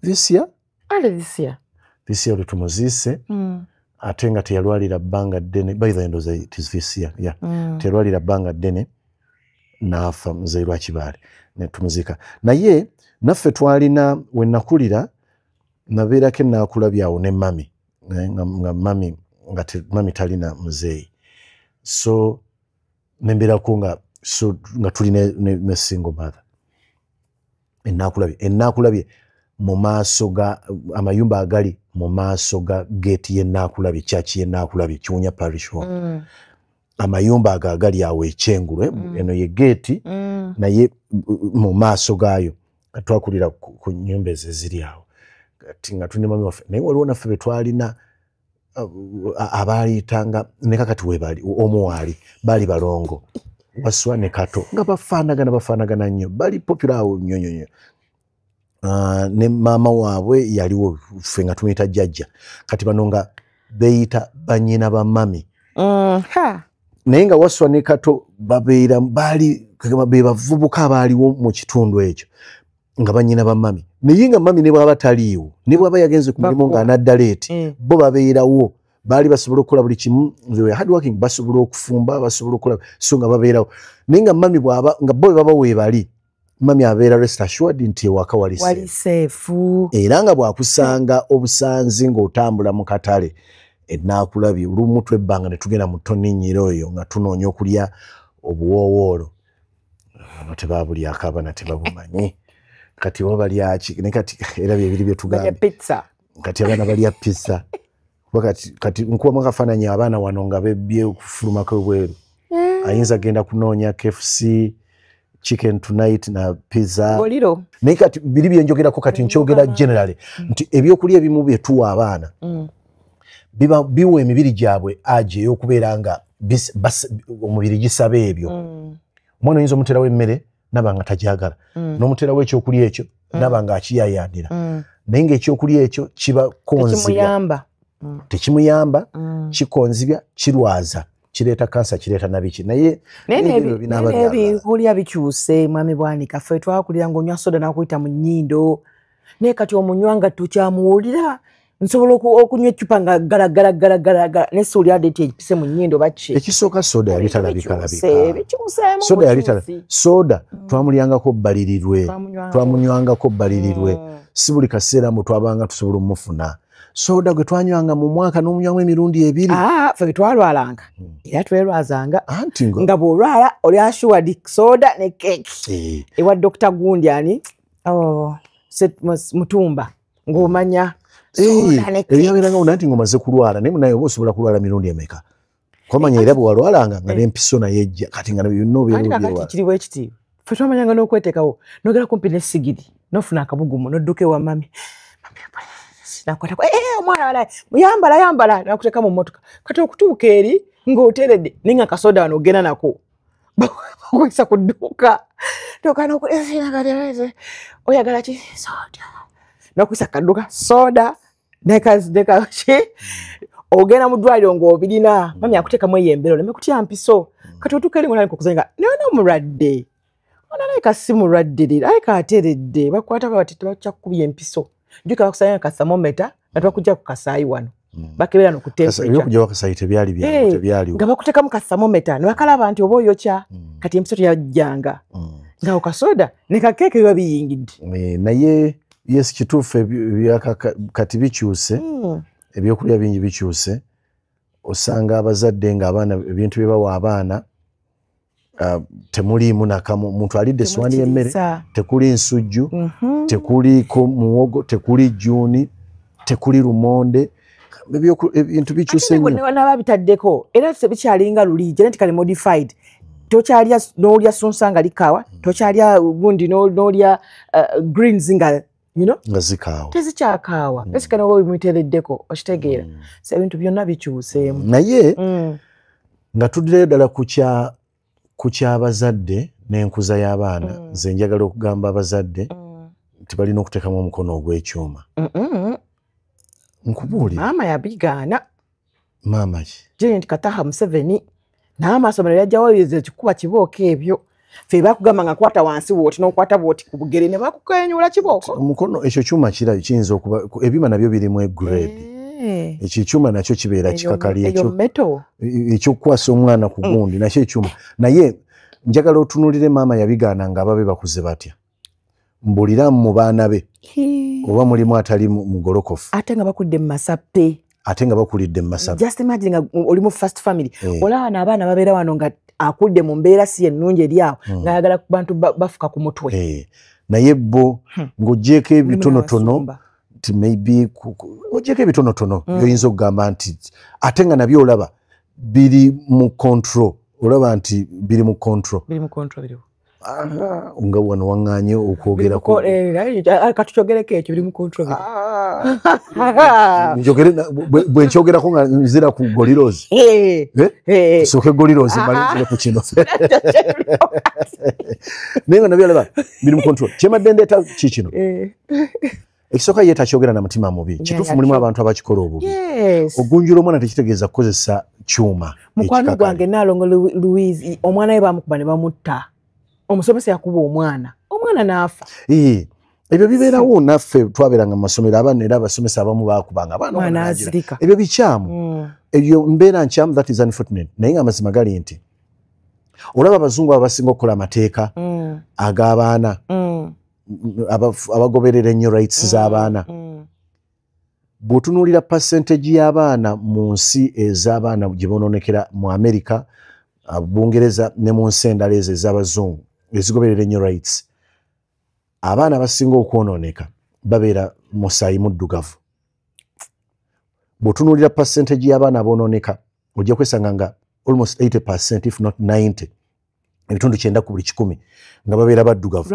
This year? This year. This year tumuziise ate nga teyalwalira bbanga ddene by the end of it is this year. Yeah. Teyalwalira bbanga ddene n'afa muzairwa Kibaale ne tumuziika. Naye naffe twalina we nakulira nabeerako enaakulabyawo ne mami nga mami talina muzeeyi. So nembeerako nga tulina ne single mother. Enaakulabye mu maaso ga amayumba agali mu maaso ga gate y'enaakulabye kyaki y'enaakulabye Kiwunya Parish Home. Amayumba agali awo ekyengulwe eno ye gate naye mu maaso gaayo twakulira ku nnyumba ezo ziri awo kati nga tulina mami waffe naye waliwo naffe be twalina abaayitanga ne kakati we bali omuwaali baali balongo Waswa ne Kato nga bafaanagana nnyo bali popular awo nnyonyonyo. Ne maama waabwe yaliwo ffe nga tumuyita jjajja kati bano nga beeyita bannyina ba mami. Naye nga Waswa ne Kato babeera baali be bavubuka abaaliwo mu kitundu ekyo nga bannyina ba mami naye nga mami ne bw'aba taliiwo ne bw'aba yagenze ku mulimu ng'anadda leeti bo babeerawo baali basobola okukola buli kimu hard working basobola okufumba basobola okukola so nga babeerawo naye nga mami bw'aba nga bo baba weebali mami abeera rest assured nti ewaka wali safe era nga bw'akusanga obusanzi ng'otambula mu katale enaakulabye olumu twebbanga ne tugenda mu tonninnyiro oyo nga tunoonya okulya obuwoowoolo ano tebabulyako abaana tebabumanyi kati oba balyaki ne kati era byebiri bye tugamba kati abaana balya pizza kati nkuwamu akafaananyi abaana wano nga bebbye okufulumako ebweru ayinza genda kunoonya KFC chicken tonight na pizza naye kati biri byenjogerako kati nkyogera generally nti ebyokulya ebimu bye tuwa abaana biwa emibiri gyabwe aje ey'okubeera nga omubiri gisaba ebyo. Omwana oyinza omuterawo emmere naba nga tagyagala n'omuterawo ekyokulya ekyo naba nga akiyayaanira naye ng'ekyokulya ekyo kiba konzibya tekimuyamba kikonzibya kirwaza kireeta kansa kireeta nabiki naye ebyokulya bikyuse mwami Bwanika ffe twakulira ng'onywa soda n'akuyita mu nnyindo naye kati omunywa nga tokyamuwulira nsobola okunywa eccupa nga galagala ne siwulira eti ekipise mu nnyindo baki ekisooka soda yali talabika soda twamulyangako bbalirirwe twamunywangako bbalirirwe si buli kaseera mbu twabanga tusobola omufuna soda gwe twanywanga mu mwaka n'omunywamu emirundi 2 ffe twalwalanga era twerwazanga nga bw'olwala oli assured soda ne keeki ewa Dr. Gundi ani Mutumba ng'omanya ebyabeeranga wona nti ng'omaze kulwala naye oba osobola kulwala mirundi emeka kwamanya era bwe walwalanga nga n'empiso naye ejja kati nga kiri bwe kiti ffe twamanyanga n'okweteekawo n'ogera kumpi n'essigiri n'ofuna akabugumu n'odduka ewa mami nakwatako omwana yambala nakuteeka mu mmotoka kati okutuuka eri ng'oteredde naye nga akasoda wano ogenda nako bakwisa ku dduuka oyagala ki soda n'okwisa akadduka soda nekaki ogenda mu ddwaliro ng'obirina mami akuteekamu eyembero oleme kutya mpiso kati otuuka eri ng'onalika okuzannya naye n'omulwadde Onalaika simu lwaddirira aika ateredde bakwata bati tebakukubya empiso juka bakusanya ka thermometer natwakujja ku kasaayi wano bakebera no ku temperature ebyokuja wakasaayi tebyali bya tebyali nga bakutekamu ka thermometer ne bakalaba nti oba oyokya kati empiso teyajjanga nga okasoda ne kakeeke biba biyingidde naye yes kituufu kati bikyuse ebyokulya bingi bikyuse osanga abazadde nga abaana ebintu bye bawa abaana temuliimu nakamu muntu alidde essowaani y'emmere tekuli nsujju tekuliko muwogo tekuli jjuuni tekuli lumonde ebintu bikyuse nnyo n'ababitaddeko era tebikyalinga luli genetically modified tokyalya n'olya sunsa nga likaawa tokyalya gundi n'olya greens nga nga zikaawa tezikyakaawa esikana oba bimwiteereddeko okitegeera so ebintu byonna bikyuseemu naye nga tuddireyo ddala ku kyabazadde n'enkuza y'abaana nze njagala okugamba abazadde nti balina okuteekamu omukono ogw'ekyuma nkubuulira maama yabigaana maama ki Janet Kataha Museveni n'amasomero yajjawo ekikuba kibooko ebyo fe bakugamba nga kwata wansi wooti n'okwata booti ku bugere ne bakukenyula kibooko omukono ekyo kyuma kiyinza okuba ebyuma nabyo birimu grade ekyo ekyuma nakyo kibeera kikakali ekyokukwasa omwana ku gundi nakyo ekyuma naye njagala otunulire maama yabigaana nga ababe bakuze batya mbuliramu mu baana be oba mulimu atali mugolokofu ate nga bakudde mu masappe ate nga bakulidde mu masappe just imagine nga oli mu first family olaba n'abaana babeera wano nga akudde mu mbeera si ennungi eri awo ng'ayagala ku bantu bafuka ku mutwe naye bo ng'oggyeko ebitonotono nti maybe oggyeko ebitonotono byoyinza okugamba nti ate nga nabyo olaba biri mu control olaba nti biri mu control nga wano waŋŋaanye okwogera katucyogereko ekyo biri mu control bwe nkyogerako nga nzira ku golirozi tusooke golirozi male ku kino naye nga nabyo olaba biri mu control kyemadde ndeeta kikino ekisooka ye takyogera na mutima mubi kituufu mulimu abantu abakikola obubi ogunjula omwana tekitegeeza kukozesa kyuma mukwano gwange Nalongo Louise omwana we bamukuba ne bamutta omusomesa yakuba omwana n'afa ebyo bibeerawo naffe twabeeranga mu masomero abaana era abasomesa abamu baakubanga abaana ebyo bikyamu ebyo mbeera nkyamu that is unfortunate naye nga amazima gali nti olaba abazungu abasinga okukola amateeka ag'abaana abagoberera ennyo rights z'abaana bw'otunuulira percentage y'abaana mu nsi ez'abaana gye boononekera mu America Bungereza ne mu nsi endala ezo ez'abazungu ezigoberera ennyo rights abaana abasinga okwonooneka babeera musaayi muddugavu bw'otunuulira percentage y'abaana aboonooneka ojja kwesanga nga almost 80% if not 90 ebitundu 90 ku buli 100 nga babeera baddugavu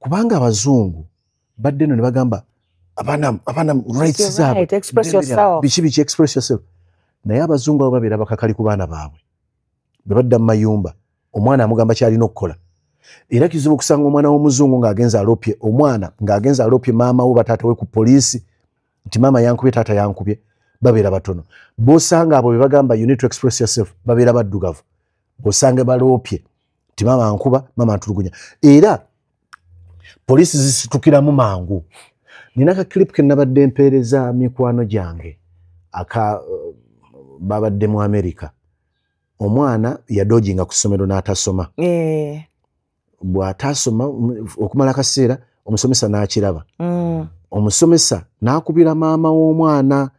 kubanga abazungu badde no ne bagamba abaana rights zaabwe biki express yourself naye abazungu abo babeera bakakali ku baana baabwe bwe badda mu mayumba omwana amugamba kyalina okukola era kizibu okusanga omwana w'omuzungu ng'agenza alopye omwana ng'agenza alopye maama we bataata we ku poliisi nti maama yankubye taata yankubye babeera batono b'osanga abo be bagamba you need to express yourself babeera baddugavu b'osanga balopye nti maama ankuba maama antulugunya era poliisi zisitukiramu mangu nina ka clip ke nabadde mpeereza mikwano gyange babadde mu America omwana yadojinga ku ssomero n'atasoma bw'atasoma okumala akaseera omusomesa n'akiraba omusomesa n'akubira maama w'omwana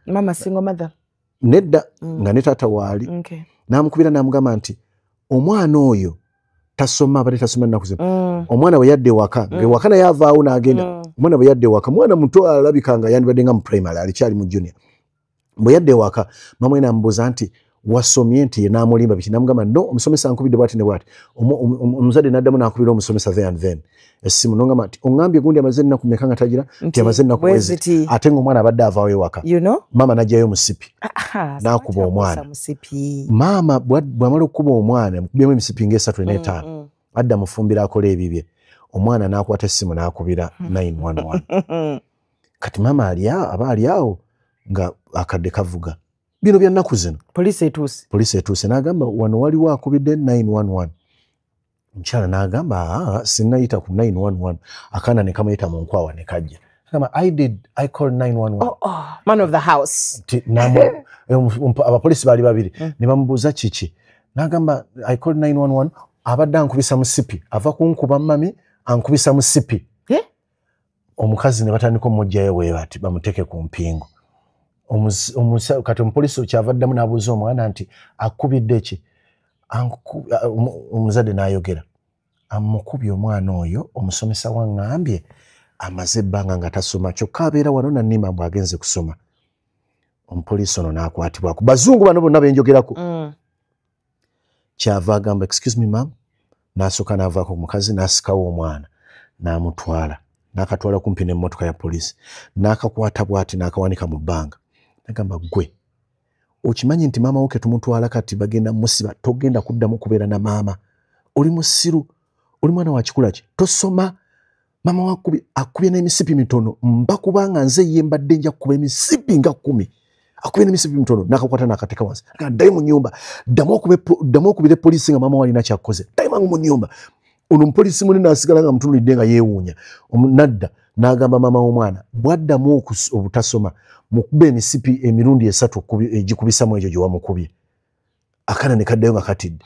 nedda nga ne taata waali n'amukubira n'amugamba nti omwana oyo tasoma abadde tasoma ennaku zino omwana bwe yadde ewaka ng'ewaka naye avaawo n'agenda omwana bwe yadde ewaka mwana muto alabika nga yandibadde nga mu primary alikyali mu junior bwe yadde ewaka maama we n'amubuuza nti wasomye nti ye n'amulimba biki n'amugamba no omusomesa ankubidde bw'ati ne bw'ati omuzadde n'addamu n'akubira omusomesa then and then essimu n'ongamba nti oŋŋambye gundi amaze ennaku mmeka nga tagira nti amaze ennaku mwezi ate ng'omwana abadde avaawo ewaka maama n'ajjayo musipi n'akuba omwana maama bw'amala okukuba omwana mukubyemu emisipi ng'esatu n'etaano adda mufumbira akola ebibye omwana n'akwata essimu n'akubira 911 kati maama aba ali awo nga akadde kavuga bino bya nnaku zino poliisi etuuse n'agamba wano waliwo akubidde 911 Mchala n'agamba sinnayita ku 911 akaana ne kamayita mu nkwawa ne kajja. I called 911. Man of the house. Abapolisi baali babiri ne bamubuuza kiki. N'agamba I called 911 abadde ankubisa mu sipi. Ava kunkuba mami ankubisa mu sipi. Omukazi ne batandika omujjayo bwe bati bamuteke ku mpingo. Kati omupolisi kyavaddamu n'abuuza omwana nti akubidde ki? Omuzadde n'ayogera. Amukubye omwana oyo omusomesa waŋŋambye amaze ebbanga nga tasoma kyokka abeera wano nannima mbw agenze kusoma. Omupoliisi ono n'akwatibwa ku bazungu bano bonna benjogerako. Kyava agamba excuse me ma'am, n'asooka n'avaako omukazi n'asikawo omwana n'amutwala n'akatwala kumpi n'emmotoka ya poliisi n'akakwata bw'ati n'akawanika mu bbanga. N'agamba gwe okimanyi nti maama wo ke tumutwala kati bagenda musiba togenda kuddamu kubeera na maama. Oli musiru, oli mwana wa kikula ki, tosoma. Maama wa akubye n'emisipi mitono mba kubanga nze ye mbadde nja kukuba emisipi nga 10. Akubye n'emisipi mitono n'akakwata n'akateeka wansi. Ddayo mu nnyumba, ddamu okubira poliisi nga maama we alina kyakkoze. Ddayo mangu mu nnyumba. Ono omupoliisi munene asigala nga mutunulidde nga yeewuunya. Nadda n'agamba maama w'omwana bw'addamu obutasoma mukube emisipi emirundi 3 egikubisamu egyo gye wamukubye. Akaana ne kaddayo nga katidde.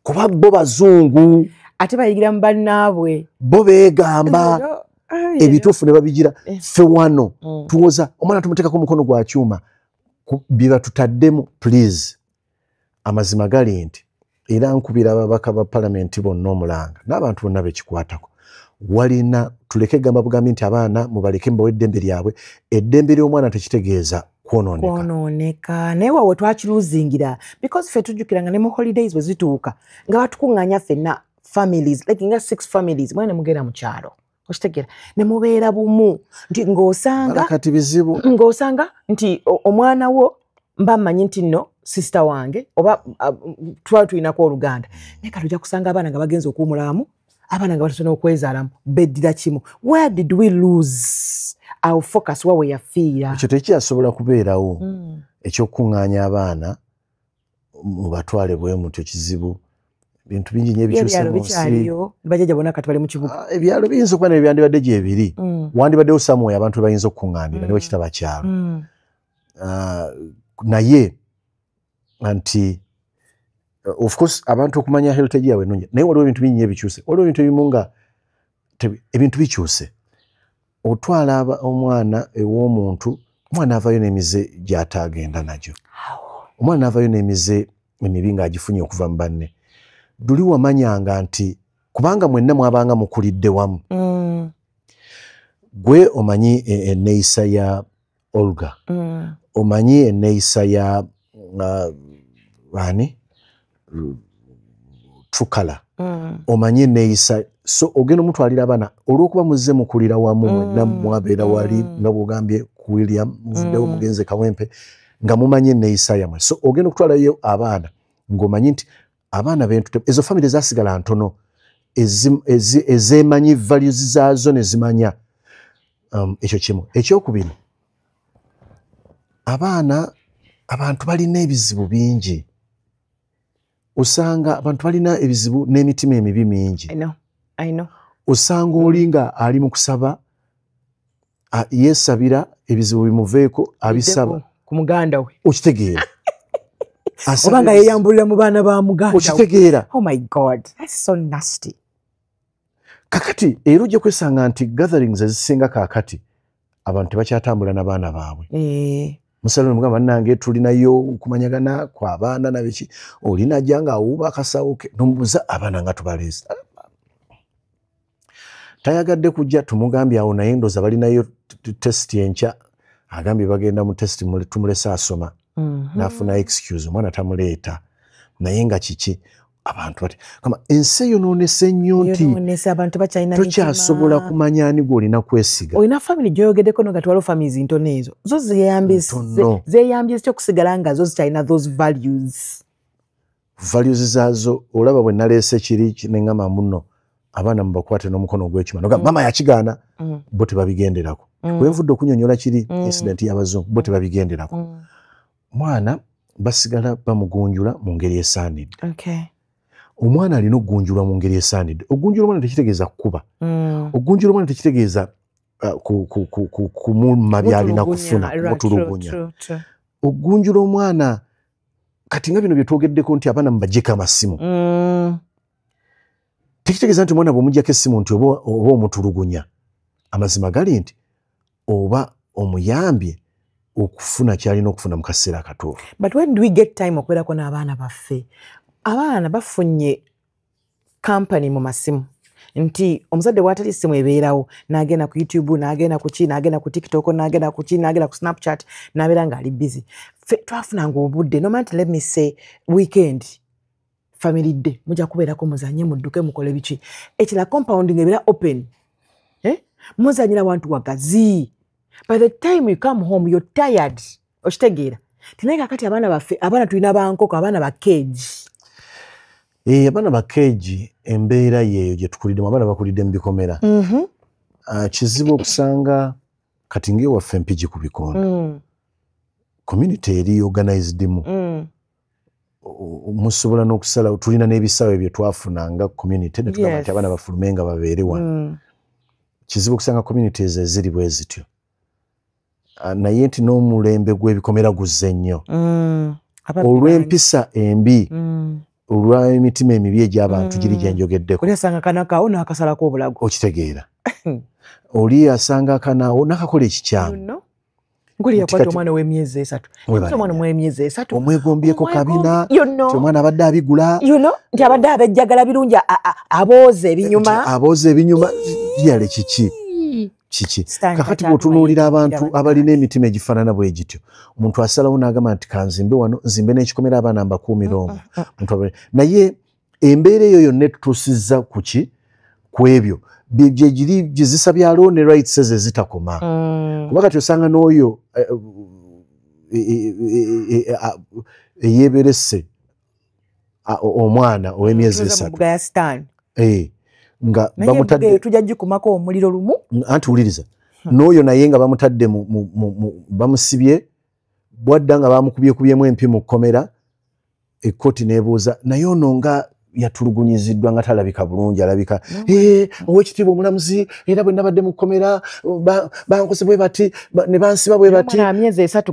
Kuba bo bazungu. Ate bayigira mu bannaabwe. Bo beegamba ebituufu ne babigira. Ffe wano tuwoza omwana tumuteekako omukono gwa kyuma. Bye batutaddemu please. Amazima gali nti era nkubira ababaka ba palamenti bonna omulanga n'abantu bonna bekikwatako. Walina tuleke gamba bugambi nti abaana mubaleke mbawe eddembe lyabwe. Eddembe ly'omwana tekitegeeza kwonooneka. Naye wawe twakiruzingira because ffe tujjukiranga ne mu holidays bwe zituuka nga batukuŋŋaanya ffenna families like nga 6 families mwana mugenda mu kyalo. Okitegera ne mubeera bumu nti ng'osanga kati bizibu ng'osanga nti omwana wo mba mmanyi nti nno sister wange oba tulinako oluganda naye kati ojja kusanga abaana nga bagenza okuwumulamu abaana nga batatona okwezaalamu beddira kimu. Where did we lose our focus wawe yafiira? Ekyo tekyasobola kubeerawo ekyokuŋŋaanya abaana mu batwale bwe mutyo kizibu. Bintu bingi nnyo ebikyuse mu nsi. Bajjajja bonna kati bali mu kibuga. Ebyalo biyinza okuba nebyandibadde gyebiri. Wandibaddewo Samuel abantu bayinza okukuŋŋaanira ne bakitaba kyalo. Naye nti of course abantu okumanya heritage yawe nnungi naye waliwo ebintu bingi nnyo ebikyuse. Waliwo ebintu ebimu nga ebintu bikyuse. Otwala omwana ew'omuntu, omwana avayo n'emize gy'ataagenda nagyo. Omwana avayo n'emize emibi ng'agifunye okuva mu banne. Duli wamanyanga nti kubanga mwenna mwabanga mukulidde wamu. Gwe omanyi enneeyisa ya Olga. Omanyi enneeyisa ya Trukala. Omanyi enneeyisa so ogenda omutwalira abaana olw'okuba muzze mukulira wamu mwenna mwabeera wali nga bw'ogambye ku William muvuddewo mugenze Kawempe nga mumanyi enneeyisa yammwe. So ogenda okutwalayo abaana ng'omanyi nti abaana bentu ezo family zasigala ntono ezeemanyi values zaazo ne zimanya ekyo kimu. Ekyokubiri abantu balina ebizibu bingi. Osanga abantu balina ebizibu n'emitima emibi mingi. I know. Osanga oli nga ali mu kusaba yeesabira ebizibu bimuveeko abisaba ku muganda we. Okitegeera. Obanga yeyambulira mu baana ba muganda. Okitegeera. Oh my God, that's so nasty. Kakati era ojja kwesanga nti gatherings ezisinga kaakati abantu tebakyatambula n'abaana baabwe. Musalo mugamba nange tulinayo kumanyagana kwa abaana na biki olina janga awuba akasawo ke nomubuza abaana nga tubaleesa. Tayagadde kujja tumugambye awo naye ndoza balinayo test enkya agambye bagenda mu test tumulesa asoma. Nafuna excuse omwana tamuleeta naye nga kiki abantu bati kama ensi yonoonese nnyo nti abantu bakyalina mitima tokyasobola kumanya ani gw'olina kwesiga. Olina family gyoyogeddeko no nga twaliwo families ntono ezo zo zeeyambye okusigala nga zo zikyalina those values zaazo. Olaba bwe naleese kiri neŋŋamba muno abaana mubakwate n'omukono ogw'ekima noga mama yakigaana bo tebabigenderako. Bwenvudde okunyonyola kiri incident y'abazungu bo tebabigenderako. Mwana basigala bamugunjula mu ngeri esaanidde. omwana alina ogunjulwa mu ngeri esaanidde. Ogunjulwa omwana tekitegeeza kukuba. Ogunjulwa omwana tekitegeeza kumuma byalina kufuna kumutulugunya. Ogunjulwa omwana kati nga bino bye twogeddeko nti abaana mubaggyeko amasimu. Tekitegeeza nti omwana bw'omuggyako essimu nti oba omutulugunya. Amazima gali nti oba omuyambye okufuna kyalina okufuna mu kaseera akatuufu. But when do we get time okubeerako n'abaana baffe? Abaana bafunye company mu masimu nti omuzadde bw'atali essimu ebeerawo n'agenda ku YouTube n'agenda ku ki n'agenda ku TikTok n'agenda ku ki n'agenda ku Snapchat n'abeera ng'ali busy. Twafunanga obudde no matter let me say weekend family day mujja kubeerako muzanye mudduke mukole biki. Ekira compounding ebeera open. Muzanyira wantu wagazi. By the time you come home you're tired. Okitegeera. Tinaye kakati abaana baffe abaana tulina bankoko abaana ba cage. Abaana ba cage embeera yeeyo gye tukuliddemu abaana bakulidde mu bikomera. Kizibu okusanga kati ng'ewaffe mpigi ku bikondo. Community eri organized mu. Musobola n'okusala tulina n'ebisawe bye twafunanga community ne tugamba nti abaana bafulumenga babeere wano. Kizibu okusanga community eziri bwe zityo. Naye nti n'omulembe gw'ebikomera guzze nnyo. Olw'empisa embi olw'emitima emibi egy'abantu giri gye njogeddeko. Oli asanga kanakaawo n'akasalako obulago. Okitegeera. Oli asanga akanaawo n'akakola ekikyamu. Nguli yakwata omwana w'emyezi 3. Omwana w'emyezi 3. Omwegombyeko kabina. Omwana abadde abigula. Nti abadde abejjagala birungi abooza ebinyuma. Abooza ebinyuma byale kiki. Kakati bw'otunuulira abantu abalina emitima egifaanana bwe gityo. Omuntu asalawo n'agamba nti kanzimbe wano nzimbe n'ekikomera abaana mbakuumira omwo. Naye embeera eyo yonna etutuusizza ku ki? Ku ebyo. Bye giri gye zisabya alone rights ezitakoma. Kuba kati osanga n'oyo eyeeberese omwana ow'emyezi 3. Nga bamutadde tujja gikumako omuliro lumu. Anti wuliriza. N'oyo naye nga bamutadde bamusibye bwadda nga bamukubyekubyemu empi mu kkomera ekkooti n'ebuuza naye ono nga yatulugunyiziddwa nga talabika bulungi alabika ow'ekitiibwa omulamuzi era bwe nabadde mu kkomera bankoze bwe bati ne bansiba bwe bati. Omwana myezi 3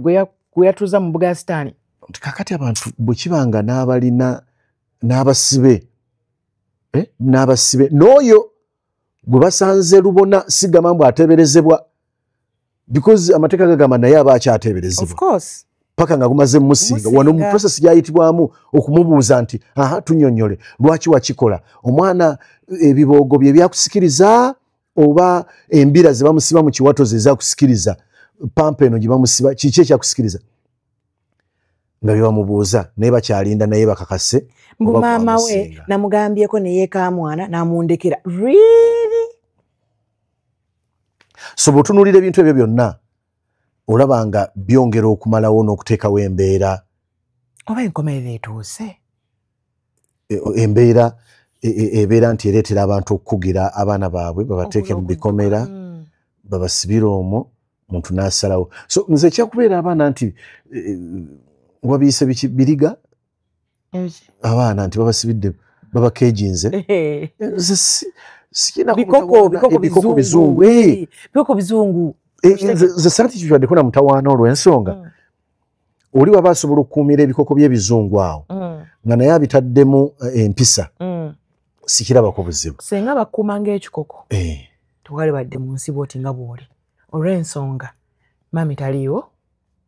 gwe yatuuza mu mbuga ya Sitaani. Kakati abantu bwe kibanga n'abalina n'abasibe n'oyo gwe basanze lubona sigama mbu ateeberezebwa because amateeka gagamba naye aba akyateeberezebwa. Of course. Paka nga gumaze musinga wano mu process gyayitibwamu okumubuuza nti tunnyonnyole lwaki wakikola omwana ebiboogo bye byakusikiriza oba embira ze bamusiba mu kiwato ze zakusikiriza pampa eno gye bamusiba kiki ekyakusikiriza nga bye bamubuuza naye bakyalinda naye bakakase. Mbu maama we namugambyeko ne yeeka mwana n'amundekera. Really? So bw'otunuulira ebintu ebyo byonna olaba nga byongera okumalawo n'okuteekawo embeera. Oba enkomerero etuuse. Embeera ebeera nti ereetera abantu okukugira abaana baabwe babateeke mu bikomera babasibira omwo muntu n'asalawo. So nze kyakubeera abaana nti wabiyise biriga abaana nti babasibidde babakeejinze. Bikoko bizungu. Bikoko bizungu. Ze saati kibadde kuna mutawaana olw'ensonga. Oli waba asobola okukuumira ebikoko by'ebizungu awo nga naye abitaddemu empisa sikirabako buzibu. Senga bakuumanga ekikoko tewali badde mu nsi bw'oti nga bw'oli olw'ensonga maami taliiwo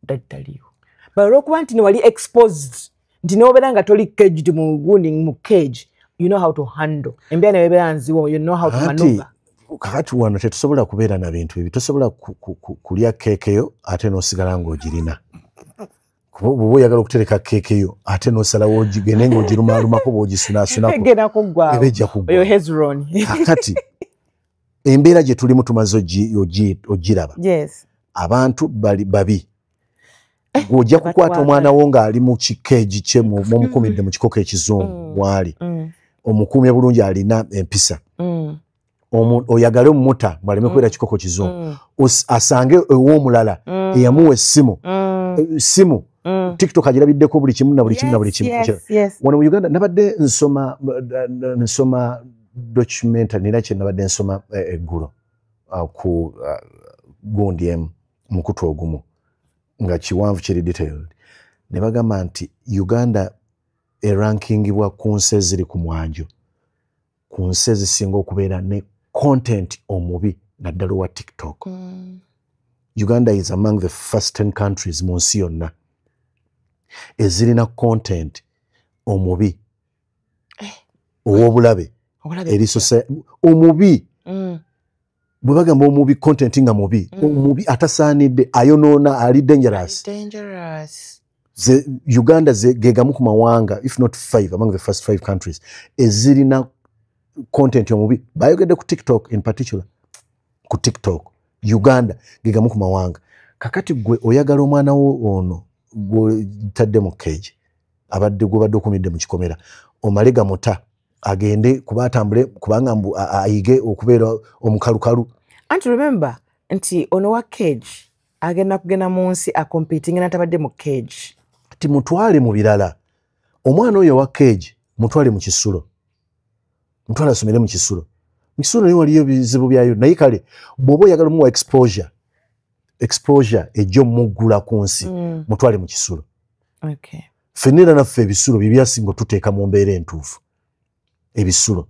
dadi taliiwo. Olw'okuba nti ne wali exposed nti n'obeera nga toli caged mu cage you know how to handle embeera ne webeera nziwo you know how to maneuver. Kakati wano tetusobola kubeera na bintu ebyo tosobola kulya keekeyo ate n'osigala ng'ogirina. Bw'oba oyagala okutereka keekeyo ate n'osalawo ogigende ng'ogirumaalumako bw'ogisunasunako egenda kuggwaawo ebejja kuggwaawo. Hezron. Kakati embeera gye tulimu tumaze ogiraba. Abantu babi. Gw'ojja kukwata omwana wo ng'ali mu kikeegi kye mumukumidde mu kikoko ekizungu mwali omukuumye bulungi alina empisa. Oyagale omumuta bw'aleme kubeera kikoko kizungu asange ew'omulala eyamuwa essimu TikTok agirabiddeko buli kimu na buli kimu na buli kimu. Wano mu Uganda nabadde nsoma documentary nina kye nabadde nsoma eggulo ku gundi mukutu ogumu nga kiwanvu kiri detailed. Ne bagamba nti Uganda erankingibwa ku nsi eziri ku mwanjo, ku nsi ezisinga okubeera ne content omubi naddala wa TikTok. Uganda is among the first 10 countries mu nsi yonna ezirina content omubi ow'obulabe omubi. Bwe bagamba omubi content nga mubi, omubi atasaanidde ayonoona ali dangerous. Uganda gegamu ku mawanga if not 5 among the first 5 countries ezirina content omubi. Bayogedde ku TikTok in particular. Ku TikTok Uganda gegamu ku mawanga. Kakati gwe oyagala omwana wo ono gwe tadde mu cage abadde gwe okumidde mu kikomera omalega muta agende kubatambule kubanga mbu ayige okubeera omukalukalu. And remember nti ono wa cage agenda kugenda mu nsi a competing natabadde mu cage. Ati mutwale mu birala. Omwana oyo wa cage mutwale mu kisulo. Mutwale asomere mu kisulo. Mu kisulo niyo waliyo bizibu byayo naye kale bw'oba oyagala muwa exposure ejjo muggula ku nsi mutwale mu kisulo. Okay. Fenera naffe ebisulo bibyasinga tuteeka mu mbeera entuufu. Ebisulo.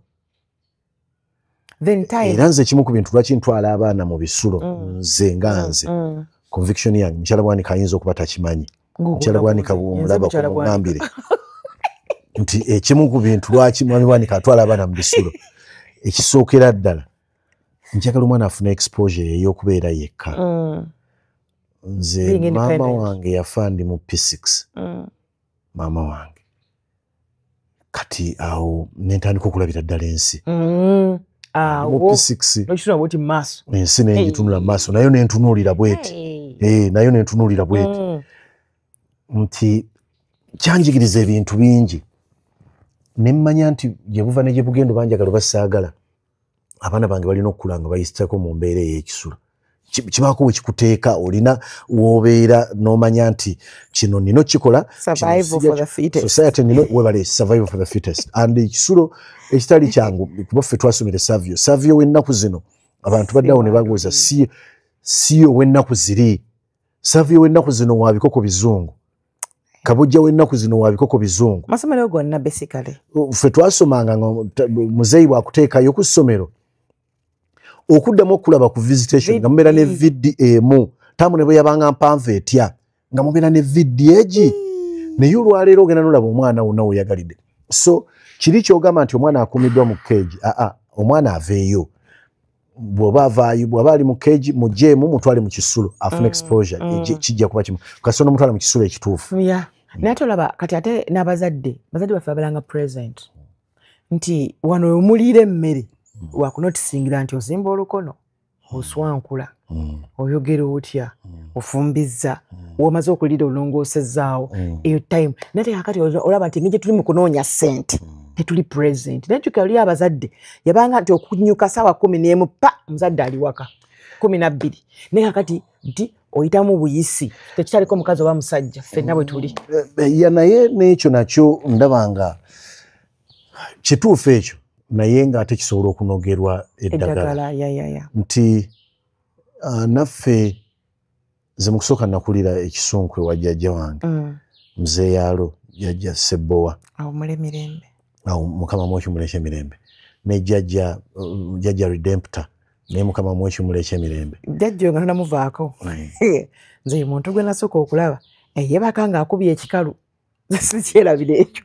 Era nze kimu ku bintu lwaki ntwala abaana mu bisulo nze nga nze conviction yange mukyala Bwanika ayinza okuba takimanyi. Mukyala Bwanika bw'omulaba ku mugambire nti ekimu ku bintu lwaki mwami Bwanika atwala abaana mu bisulo ekisookera ddala njagala omwana afuna exposure ey'okubeera yekka. Nze maama wange yafa ndi mu P6 maama wange kati awo nentandika okulabira ddala ensi mu P6 ensi nengitunula maaso nayo nentunuulira bweti nayo nentunuulira bweti nti kyanjigiriza ebintu bingi nemmanya nti gye buva ne gye bugenda banjagala basaagala abaana bange balina okukula nga bayisitako mu mbeera ey'ekisulo. Kibaako we kikuteeka olina w'obeera n'omanya nti kino nino kikola survival for the fittest. Society nino webale survival for the fittest. And ekisulo ekitali kyangu kuba ffe twasomere Savio w'ennaku zino abantu baddawo ne bagoza siyo w'ennaku ziri. Savio w'ennaku zino wa bikoko bizungu. Kabujja w'ennaku zino wa bikoko bizungu. Masomero gonna basically. Ffe twasomanga nga muzeeyi bwakuteekayo ku ssomero okuddamu okulaba ku visitation nga mubeera ne viddi emu tamu ne bwe yabanga mpanvu etya nga mubeera ne viddi egi naye olwaleero ogenda nolaba omwana wonna weyagalidde. So kiri kyogamba nti omwana akumiddwa mu cage omwana aveeyo bw'oba ali mu cage mugjeemu mutwale mu kisulo afune exposure kijja kuba kimu kasi nomutwala mu kisulo ekituufu. Naye tolaba kati ate n'abazadde baffe babeeranga present nti wano omuliira emmere wakunotisingira nti ozimba olukono oswankula oyogera otya ofumbizza womaze okuliira olongoosezaawo eyo time nate kakati olaba nti ngije tuli mu kunoonya ssente tetuli present. Najjukira oli abazadde yabanga nti okunyuka ssaawa 11 pa muzadde ali waka 12 naye kakati nti oyitamu buyisi tekitaliko mukazi oba musajja ffenna bwe tuli. Naye n'ekyo nakyo ndabanga kituufu ekyo naye ng'ate kisobola okunogerwa eddagala nti naffe nze mu kusooka nakulira ekisunkwe wa jjajja wange muzeeyaalo jjajja Ssebbowa awo mukama mwoki muleke emirembe ne jjajja Redemptor naye mukama mwoki muleke emirembe. Jjajja nga tonamuvaako nze muntu gwe nasooka okulaba yebaka ng'akubye ekikalu sikyerabira ekyo.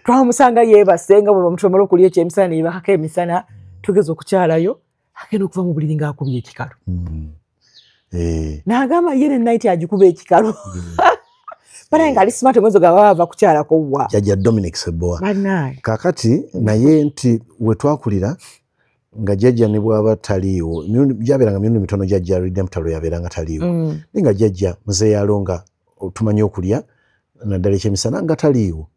Twamusanga yeebasenga bwe bamutomera okulya ekyemisana ne yebakako emisana tugeza okukyalayo agenda okuva mu buliri ng'akubye ekikalu. N'agamba ye ne night agikuba ekikalu banaye ng'ali smart omwezo ga bava kukyalako wa jjajja Dominic Ssebbowa. Kakati naye nti we twakulira nga jjajja ne bw'aba taliiwo gyabeeranga mirundi mitono jjajja Redemptor lwe yabeeranga taliiwo naye nga jjajja muzeeyaalo nga tumanyi okulya naddala ekyemisana nga taliiwo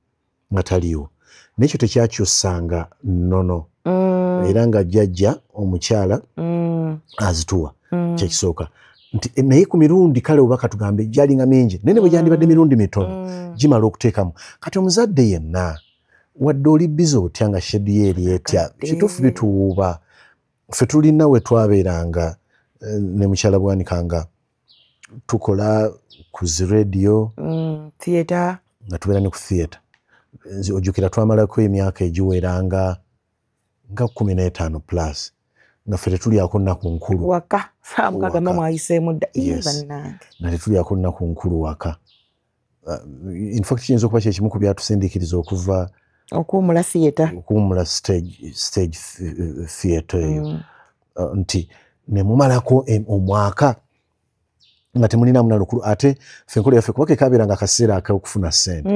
n'ekyo tekyakyusanga nnono era nga jjajja omukyala azituwa kyekisooka nti naye ku mirundi kale obaka tugambe gyalinga mingi nene bwe gyandibadde mirundi mitono gimala okuteekamu kati omuzadde yenna wadde oli bizo otya nga shedu ye eri etya kituufu bituwuuba ffe tulina we twabeeranga ne mukyala bwanikanga tukola ku zi radio theatre nga tubeera ne ku theatre ojjukira twamalako emyaka egiweranga nga 15 plus nga ffe tetulyako nnaku nkulu waka mukagamba mwayiseemu dda bannange nga tetulyako nnaku nkulu waka in fact kiyinza okuba kyekimu ku byatusindiikiriza okuva okuwumula stage theatre eyo nti ne mumalako omwaka nga temulina muna lukulu ate ffe enkola yaffe kubaka ekabeeranga akaseera ak'okufuna ssente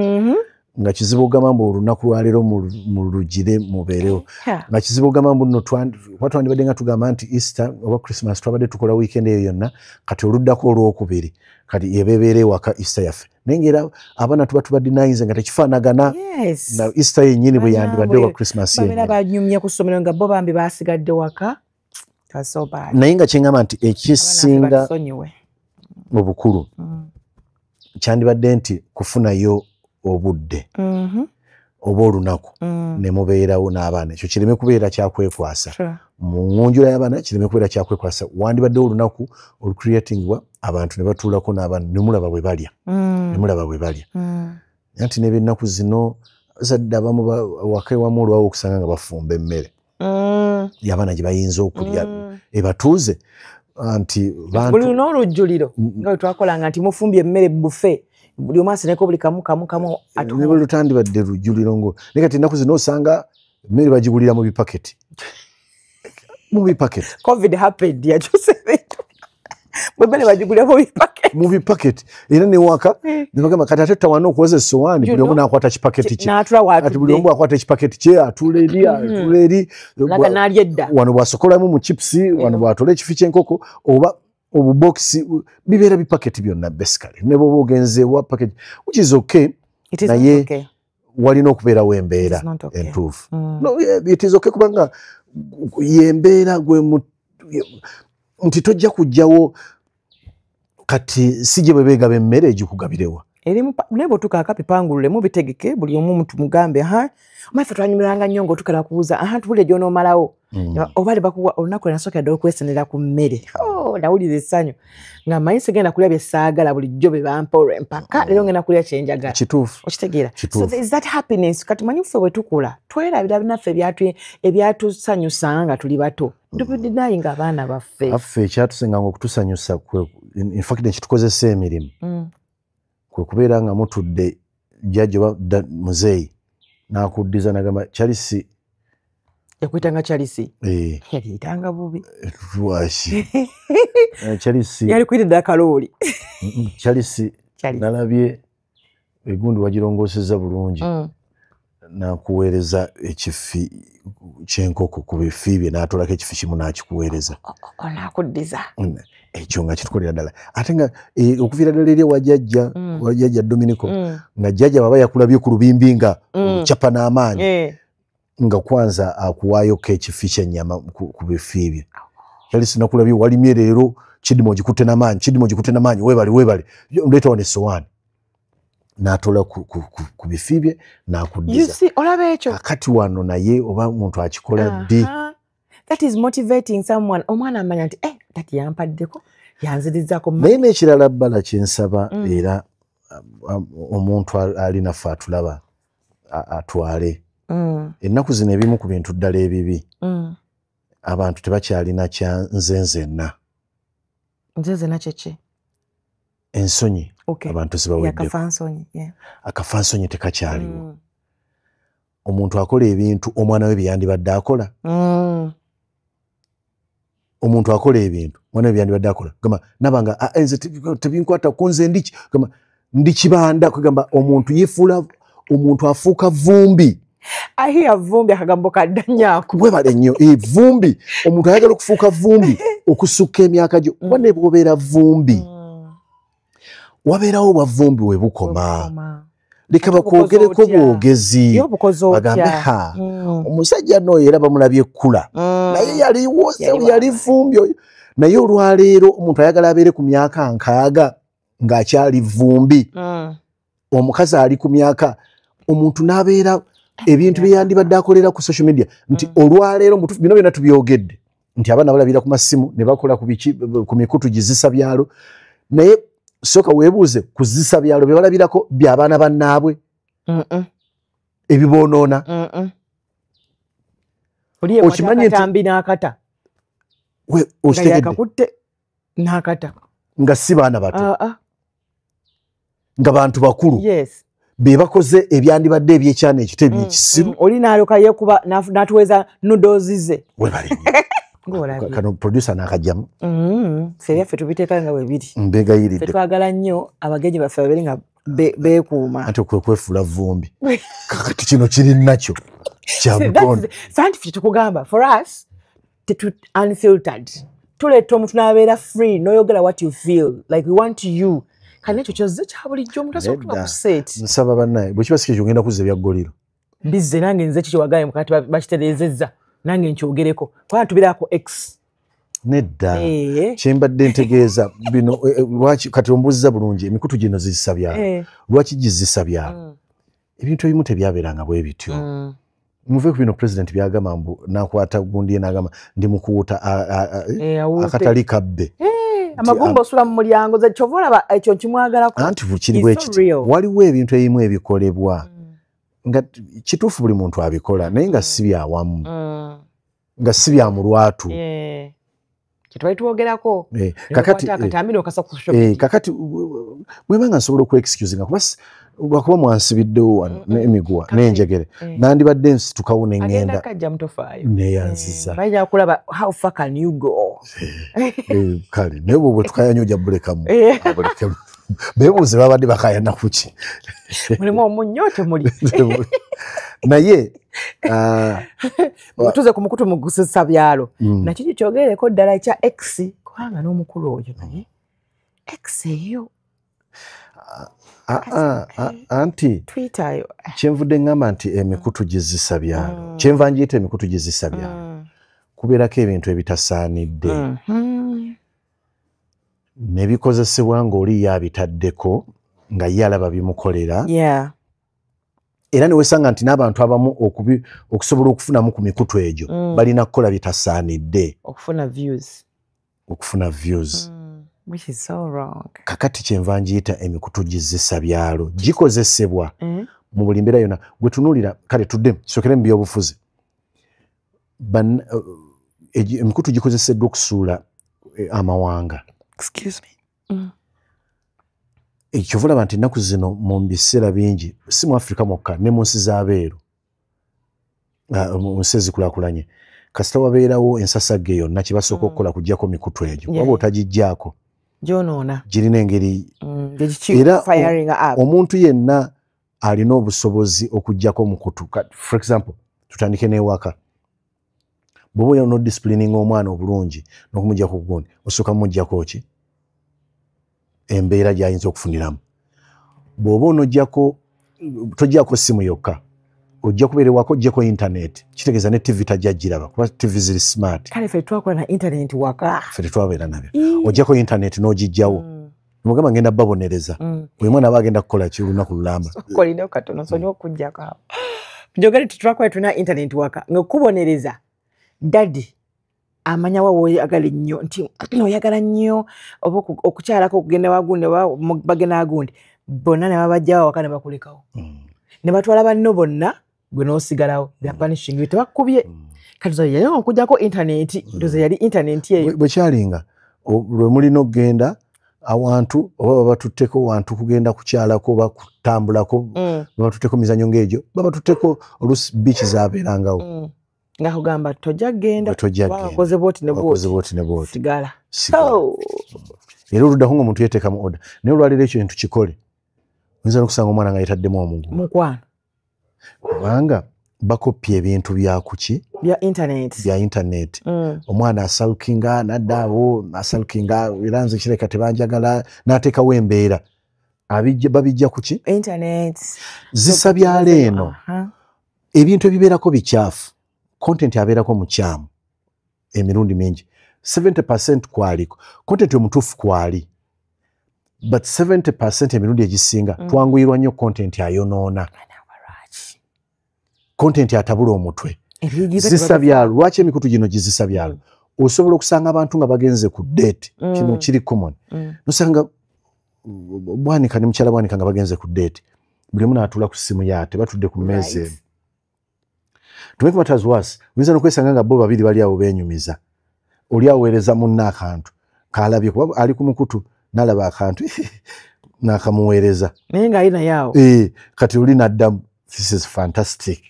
nga kizibu ogamba mbu olunaku lwaleero mu lugire mubeerewo nga kizibu ogamba mbu nno twandibadde nga tugamba nti Easter oba Christmas twabadde tukola weekend eyo yonna kati oluddako olwokubiri kati yebeebeera ewaka Easter yaffe naye ngaera abaana tuba tubadinayize nga tekifaanagana na Easter yennyini bwe yandibadde wa Christmas babeera banyumye ku ssomero nga bo bambi basigadde waka naye nga kyeŋŋamba nti ekisinga obukulu kyandibadde nti kufunayo obudde oba olunaku ne mubeerawo n'abaana ekyo kireme kubeera kyakwekwasa mu ngonjola y'abaana kireme kubeera kyakwekwasa wandibadde olunaku olucreatingwa abantu ne batuulako n'abaana ne mulaba bwe balya nti n'ebyennaku zino zadde abamu waka ewamu olwawo okusanga nga bafumba emmere y'abaana gye bayinza okulya ebatuuze nti buli n'olujjuliro nga bwe twakolanga nti mufumbye emmere bufe buli omu aseneko buli kamu ne bwe lutandibadde lujjuliro ngo naye kati ennaku zino osanga emmere bagigulira mu bipaketi covid happened yakyuse bwemmere bagigulira mu bipaketi era newaka nebagamba kati ate tawana okuweza essowaani buli omu n'akwata kipaketi kye ati buli omu akwata ekipaketi kye atula eri wano bw'asokolamu mu chipusi wano bw'atola ekifi ky'enkoko oba obubokisi bibeera bipaketi byonna basically ne bw'oba ogenze wa paketi which is okay naye walina okubeerawo embeera entuufu it is okay kubanga yembeera nti tojja kujjawo kati si gye bwe beegaba emmere egikugabirewa naye bw'otuuka akapipangulule mubitegeke buli omu muntu mugambe omaife twanyumiranga nnyo ng'otukala kubuuza tubulire gy'onoomalawo oba bakuwa olunaku lwenasooka ddala okwesenera ku mmere nawulira essanyu nga mmanyi sigenda kulya bye saagala bulijjo bye bampa olw'empaka leero ngenda kulya kyenjagala okitegeera so there is that happiness kati manyi ffe bwe tukula twerabira binaffe ebyatusanyusa nga tuli bato tubidinayi nga abaana baffe ekyatusenganga okutusanyusa in fact nekitukozesa emirimu kwe kubeera nga mutudde jjajja oba muzeeyi n'akuddiza nagamba Charles yakuyitanga Charles yaliyitanga bubi lwaki Charles yali kuyitidde kalooli Charles nalabye egundi wagirongoosezza bulungi nakuweereza ekifi ky'enkoko ku bifi bye n'atolako ekifi kimu n'akikuweereza onakuddiza ekyo nga kitukolera ddala ate nga okuviira ddala eri wajjajja Dominico nga jjajja baba yakulabye ku lubimbi nga capa n'amaanyi nga kwanza akuwaayoko ekifi ky'ennyama ku bifi bye yali sinakulabye walimye leero kidima ogikutte n'amaanyi weebale ndeeta wano essowaani n'atola ku bifi bye n'akuddiza kakati wano naye oba omuntu akikola ddi that is motivating someone omwana amanya nti tati yampaddeko yanzirizzaako naye n'ekirala bbala kyensaba era omuntu alinaffe atulaba atwale ennaku zino ebimu ku bintu ddala ebibi abantu tebakyalina kya nzenzenna kyeki ensonyi abantu zibawedde akafansonyi tekakyaliwo omuntu akola ebintu omwana we byeyandibadde akola omuntu akola ebintu omwana we byeyandibadde akola gamba nabanga nze tebinkwata ku nze ndi kibanda kugamba omuntu yefuula omuntu afuuka vumbi ahiya vumbi akagambo kaddanyaako bwebale nnyo vumbi omuntu ayagala okufuuka vumbi okusukka emyaka gyo oba ne bw'obeera vumbi wabeerawo bwavumbi we bukoma leka bakwogereko bwogezi bagambe omusajja n'oyo era bamulabye ekkula naye yali vumbi oyo naye olwaleero omuntu ayagala abeere ku myaka nkaaga ng'akyali vumbi omukazi ali ku myaka omuntu n'abeera ebintu bye yandibadde akolera ku social media nti olwaleero bino byonna tubyogedde nti abaana balabira ku masimu ne bakola ku mikutu gizisa byalo naye soka weebuuze kuzisa byalo bye balabirako by'abaana bannaabwe ebiboonoona okimanyi nti n'akata okitegedde n'akata nga si baana bato nga bantu bakulu be bakoze ebyandibadde ebyekyana ekito ebyekisiru oli n'alyoka yeekuba n'atuweeza noodles ze kano producer n'akajjamu ffe byaffe tubiteeka nga bwe biri mbegayiridde ffe twagala nnyo abagenyi baffe babeere nga beekuuma ate kwefuula vumbi kakati kino kiri nakyo kya butonde scientific tukugamba for us unfiltered tuleeta omuntu n'abeera free n'oyogera what you feel like we want you kale ekyo kyozze kya bulijjo omuntu asobola kuseeti nsaba bannaye bwe kiba si kyekyo ngenda kuzza ebyaggoliro bizze nange nze kiki wagaye mukati bakitereezezza nange nkyogereko kubanga tubeerako x nedda kyembadde ntegeeza bino lwaki kati ombuuziza bulungi emikutu gino zizisa byalo lwaki gizisa byalo ebintu ebimu tebyabeeranga bwe bityo muve ku bino president byagamba mbu nakwata gundi n'agamba ndi mukuwuta akatali kabbe amagumba osula mu mulyango ze kyova olaba ekyo kimwagalako anti kiri bwe kiti waliwo ebintu ebimu ebikolebwa nga kituufu buli muntu abikola naye nga si byawamu nga si bya mulwatu kyetwali tuwogerako kakati bwebanga nsobola okuexcuse nga lwakuba mwansibiddewo wano n'emiguwa n'enjegere nandibadde nsitukawo neŋŋenda neyanziza kale naye bwe tukayanya ojja bulekamu beebuuze babadde bakayana kuki mulimu omunnyo temuli naye tuze ku mukutu mu gusisa byalo nakiki kyogereko ddala ekya x kubanga n'omukulu oyo naye x eyo anti kyenvudde ngamba nti emikutu gizisa byalo kyenva njiyita emikutu gizisa byalo kubeerako ebintu ebitasaanidde ne bikozesebwa ng'oli yabitaddeko nga ye alaba bimukolera era ne weesanga nti n'abantu abamu okusobola okufunamu ku mikutu egyo balina kukola bitasaanidde okufuna views which is so wrong. Kakati kyenva njiyita emikutu gizisa byalo gikozesebwa mu buli mbeera yonna gwe tunuulira kale tudde kisokere mu byobufuzi emikutu gikozeseddwa okusuula amawanga. Excuse me. Ekyo vulaba nti ennaku zino mu biseera bingi si mu Afrika mwokka ne mu nsi z'abeeru mu nsi ezikulaakulanye kasita wabeerawo ensasagge yonna kye basooka okukola kuggyako mikutu egyo waba otagiggyako gyonoona girina engeri era omuntu yenna alina obusobozi okuggyako mukutu. For example tutandike n'ewaka bw'oba oyina disciplining omwana obulungi n'okumuggyako gundi osooka muggyako ki embeera gy'ayinza okufuniramu. Bw'oba onoggyako toggyako ssimu yokka ojja kubeera ewaka oggyeko internet kitegeeza ne TV tajja giraba kuba TV ziri smart. Kale ffe twakola na internet waka ffe tetwabeera nabyo oggyako internet n'ogijjawo mugamba ngenda babonereza buli mwana aba agenda kukola ki olunaku lulamba kolina katono sonye okuggyako awo njogere titwakola tuna internet waka ng'okubonereza daddy amanya wawe oyagala nnyo nti oyagala nnyo oba okukyalako okugenda wagundi oba bagenda agundi bonna ne babajjawo awaka ne bakulekawo ne batwala banno bonna gwe n'osigalawo bya punishing bye tebakubye kati zo yali okujjako internet ndoze yali internet eyo bwe kyalinga lwe mulina okugenda awantu oba babatutteko wantu kugenda kukyalako oba kutambulako babatutteko mizanyo ng'egyo babatutteko oluusi biiki zaabeerangawo nga kugamba tojja genda wakoze bwoti ne bwoti sigala era oluddako ng'omuntu yeteeka mu oda naye olwaliro ekyo kintu kikole oyinza n'okusanga omwana nga yetaddemu omuguwa mukwano kubanga bakopya ebintu byakuki bya internet omwana asalukinga naddaawo asalukinga era nze kireka tebanjagala n'ateekawo embeera babijja kuki internet zisa byalo eno ebintu ebibeerako bikyafu content abeerako mukyamu emirundi mingi 70% kwaliko content omutuufu kwali but 70% emirundi egisinga twanguyirwa nnyo content ayonoona content atabula omutwe zisa byalo lwaki emikutu gino gizisa byalo osobola okusanga abantu nga bagenze ku date kino kiri common nosanga bwanika ne mukyala bwanika nga bagenze ku date buli omu n'atuula ku ssimu yaate batudde ku mmeeza emu to make matters worse oyinza n'okwesanga nga bo babiri bali awo beenyumiza oli aweereza munna akantu kaalabye kuba ali ku mukutu n'alaba akantu n'akamuweereza naye ng'alina yawo kati oli n'addamu this is fantastic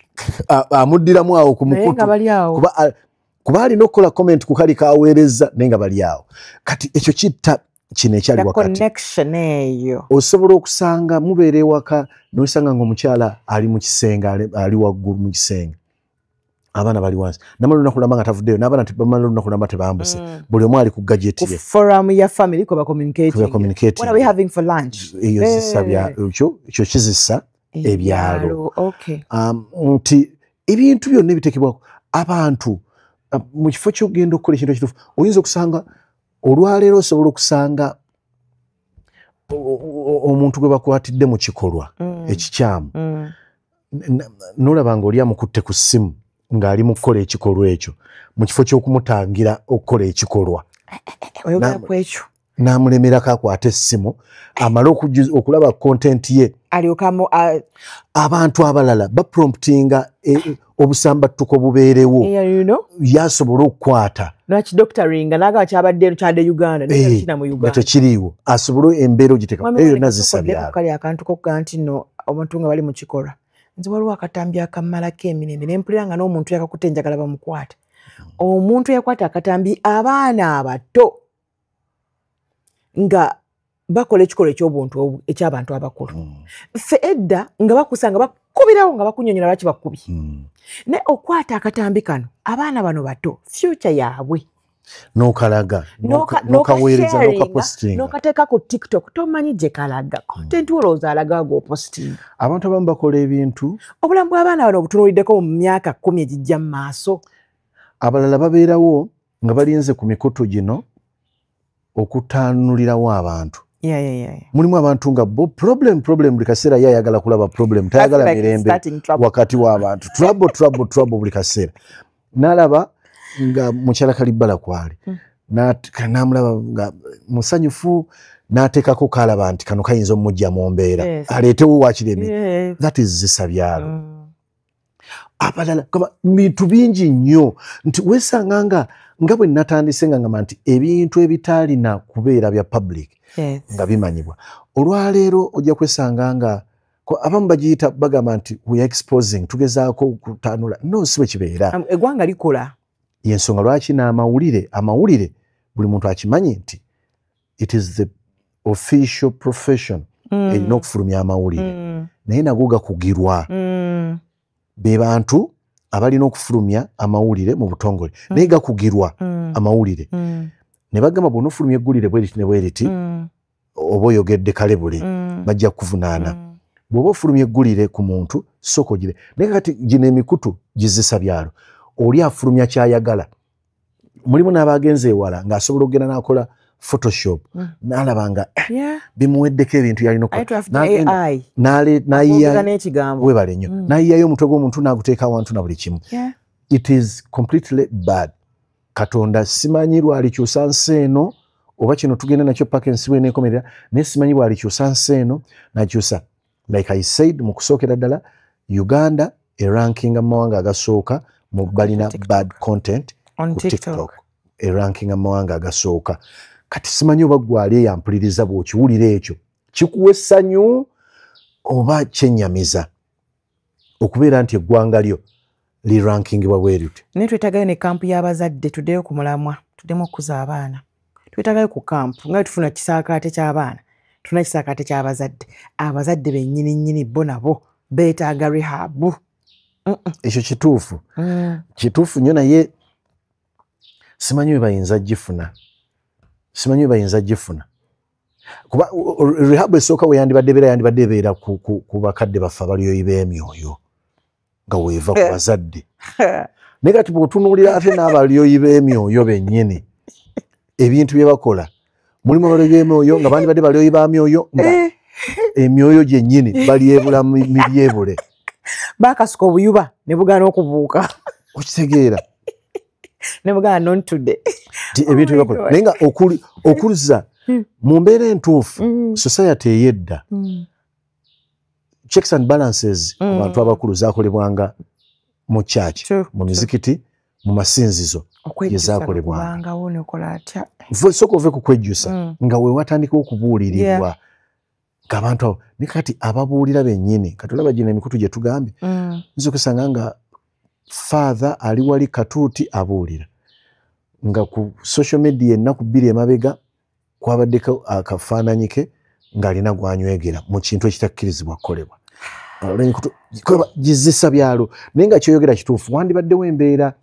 amuddiramu awo ku mukutu kuba alina okukola comment ku kali kaweereza naye nga bali awo kati ekyo kitta kino ekyali wakati osobola okusanga mubeera ewaka n'osanga ng'omukyala ali mu kisenge ali waggulu mu kisenge abaana bali wansi namala olunaku lulamba nga tavuddeyo n'abaana bamala olunaku lulamba tebambuse buli omu ali ku gadget ye forum ya family kuba communicating what are we having for lunch eyo zisa ekyo kizisa ebyalo nti ebintu byonna ebitekebwako abantu mu kifo ky'ogenda okukola ekintu ekituufu oyinza okusanga olwaleero osobola okusanga omuntu gwe bakwatidde mu kikolwa ekikyamu n'olaba ng'oli amukutte ku ssimu ng'ali mu kukola ekikolwa ekyo mu kifo ky'okumutangira okukola ekikolwa oyogera ku ekyo n'amulemerako akwata essimu amale okulaba content ye alyokamu abantu abalala bapromptinga obusambattuko bubeerewo yasobola okukwata lwaki doctoringa naga kyabadde kyadde Uganda nekina mu Uganda tekiriiwo asobole embeera ogiteka eyo yonna zisabya kali akantu kokka nti no omuntu nga bali mu kikolwa nze waliwo akatambi akamalako emirembe ne mpulira nga n'omuntu yakakutte njagala bamukwate omuntu yakwata akatambi abaana abato nga bakola ekikolwa eky'obuntu eky'abantu abakulu ffe edda nga bakusanga bakubirawo nga bakunyonyola lwaki bakubye ne okwata akatambi kano abaana bano bato future yaabwe n'okalaga n'okaweereza n'okapostinga n'okateeka ku TikTok tomanyi gye kalaga content olowooza alaga g'opostinga abantu abamu bakola ebintu obulamu bw'abaana bano obutunuuliddeko mu myaka 10 egijja mu maaso abalala babeerawo nga balinze ku mikutu gino okutaanulirawo abantu mulimu abantu nga bo problem buli kaseera ye ayagala kulaba problem tayagala mirembe wakati w'abantu trouble buli kaseera n'alaba nga mukyala Kalibbala kwali n'amulaba nga musanyufu n'ateekako kalaba nti kano kayinza omujja mu mbeera aleetewo wakireme that is zisabyalo abalala bintu bingi nnyo nti weesanga nga bwe natandise nga ngamba nti ebintu ebitaalina kubeera bya public nga bimanyibwa olwaleero ojja kwesanga nga abamu bagiyita bagamba nti we are exposing tugezaako kutaanula no si bwe kibeera eggwanga likola yensonga lwaki amawulire buli muntu akimanyi nti it is the official profession erina okufulumya amawulire naye nago gakugirwa be bantu abalina okufulumya amawulire mu butongole naye gakugirwa amawulire ne bagamba bw'onoofulumya eggulire bweriti ne bweriti oba oyogedde kale bule bajja kuvunaana bw'oba ofulumya eggulire ku muntu sooka ogire naye kati gino emikutu gizisa byalo oli afulumya kyayagala mulimu n'abagenze ewala ng'asobola okugenda n'akola photoshop n'alaba nga bimuweddeko ebintu yalina webale nnyo n'ayiyayo omutwe gw'omuntu n'aguteeka awantu na buli kimu it is completely bad katonda simanyi lwalikyusa nsi eno oba kino tugenda nakyo paka ensi bw'eneekomerera naye simanyi bwalikyusa nsi eno nakyusa like I said mu kusookera ddala Uganda erankinga mu mawanga agasooka mu balina bad content ku TikTok erankinga mu mawanga agasooka kati simanyi oba gwali eyampuliriza bw'okiwulira ekyo kikuwa essanyu oba kyennyamiza okubeera nti eggwanga lyo lirankingibwa bwe liti naye twetagayo ne kampu y'abazadde tuddeyo ku mulamwa tuddemu okukuza abaana twetagayo ku kampu nga tufuna kisaakaate ky'abaana tufuna kisaakaate ky'abazadde abazadde bennyini bo nabo beetaaga rehabu ekyo kituufu nnyo naye simanyi bwe bayinza gifuna kuba rehabu esooka we yandibadde ebeera ku bakadde baffe abalyoyi b'emyoyo nga weeva ku bazadde naye kati bw'otunuulira ate n'abalyoyi b'emyoyo bennyini ebintu bye bakola mulimu abalyo b'emyoyo nga bandi badde balyoyi ba myoyo nga emyoyo gyennyini balyebula miryebule bakasuka obuyuba ne bugaana okubuuka okitegeera ne bugaana non today ebintu bye bakola naye nga okuluza mu mbeera entuufu society ey'edda checks and balances abantu abakulu zakolebwanga mu church mu mizikiti mu masinzizo yezakolebwanga sooka ove kukwejjusa nga we watandika okubuulirirwa ng'abantu abo ne kati ababuulira bennyini kati olaba gino emikutu gye tugambye nza okusanga nga father ali wali katuuti abuulira nga ku social media ennaku bbiri emabega kwabaddeko akafaananyi ke ng'alina gwanywegera mu kintu ekitakkirizibwa kukolebwa gizisa byalo naye nga kyoyogera kituufu wandibaddewo embeera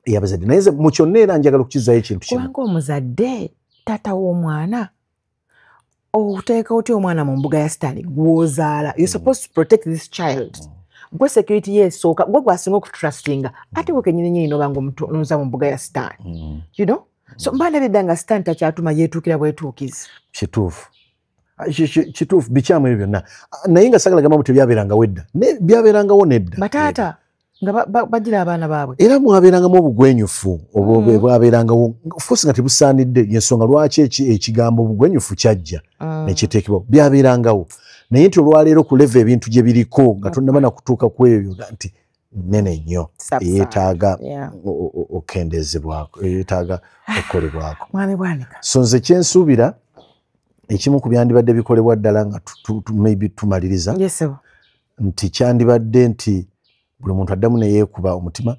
ey'abazadde naye mu kyonna era njagala okukizzayo ekintu kimu kubanga omuzadde taata w'omwana oteeka otya omwana mu mbuga ya sitaani gw'ozaala you're supposed to protect this child gwe security yeesooka gwe gwasinga okutrustinga ate bwe kenyini nobanga omutuuza mu mbuga ya sitaani you know so mba ndabidda nga sitaani takyatuma yeetuukira bwetuukizi kituufu bikyamu ebyo byonna naye nga sagala gamba muti byabeerangawo edda byabeerangawo nedda bataata nga bagira abaana baabwe era mwabeerangamu obugwenyufu bwabeerangawo fuusi nga tebusaanidde yensonga lwaki ekigambo obugwenyufu kyajja nekiteekebwawo byabeerangawo naye nti olwaleero kuleva ebintu gye biriko nga tonnaba nakutuuka ku ebyo nti nene nnyo yeetaaga okendezebwako yeetaaga okukolebwako so nze kyensuubira ekimu ku byandibadde bikolebwa ddala nga maybe tumaliriza nti kyandibadde nti buli muntu addamu ne yeekuba omutima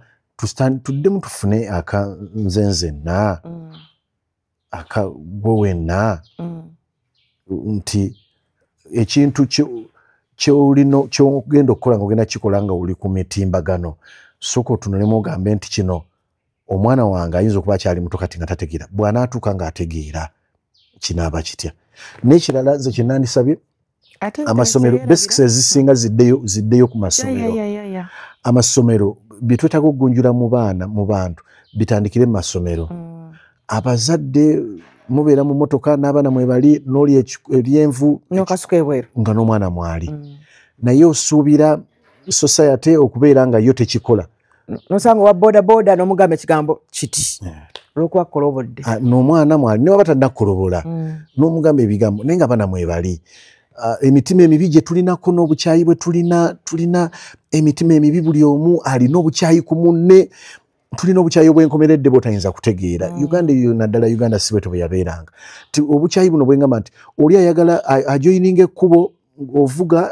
tuddemu tufune akanzenzenna akagwe wenna nti ekintu kyogenda okukola nga ogenda kikola nga oli ku mitimbagano sooka otunulemu ogambe nti kino omwana wange ayinza okuba akyali muto kati nga tategeera bw'anaatuuka ng'ategeera kinaaba kitya n'ekirala ze kyenandisabye amasomero basics ezisinga ziddeyo ku masomero amasomero byetwetaaga okugunjula mu baana mu bantu bitandikire mu masomero abazadde mubeera mu motoka n'abaana mwebali n'oli eryenvu nga n'omwana mwali naye osuubira society okubeera nga yo tekikola nosanga owa bodaboda n'omugamba ekigambo kiti olwokuba kolobodde n'omwana mwali newa batannakolobola n'omugamba ebigambo naye nga abaana mwebali emitima emibi gye tulinako n'obukyayi bwe tulina emitima emibi buli omu alina obukyayi ku munne tulina obukyayi obwenkomeredde bwotayinza kutegeera Uganda eyo naddala Uganda si bwetyo bwe yabeeranga ti obukyayi buno bwengamba nti oli ayagala ajoyininga ekkubo ovuga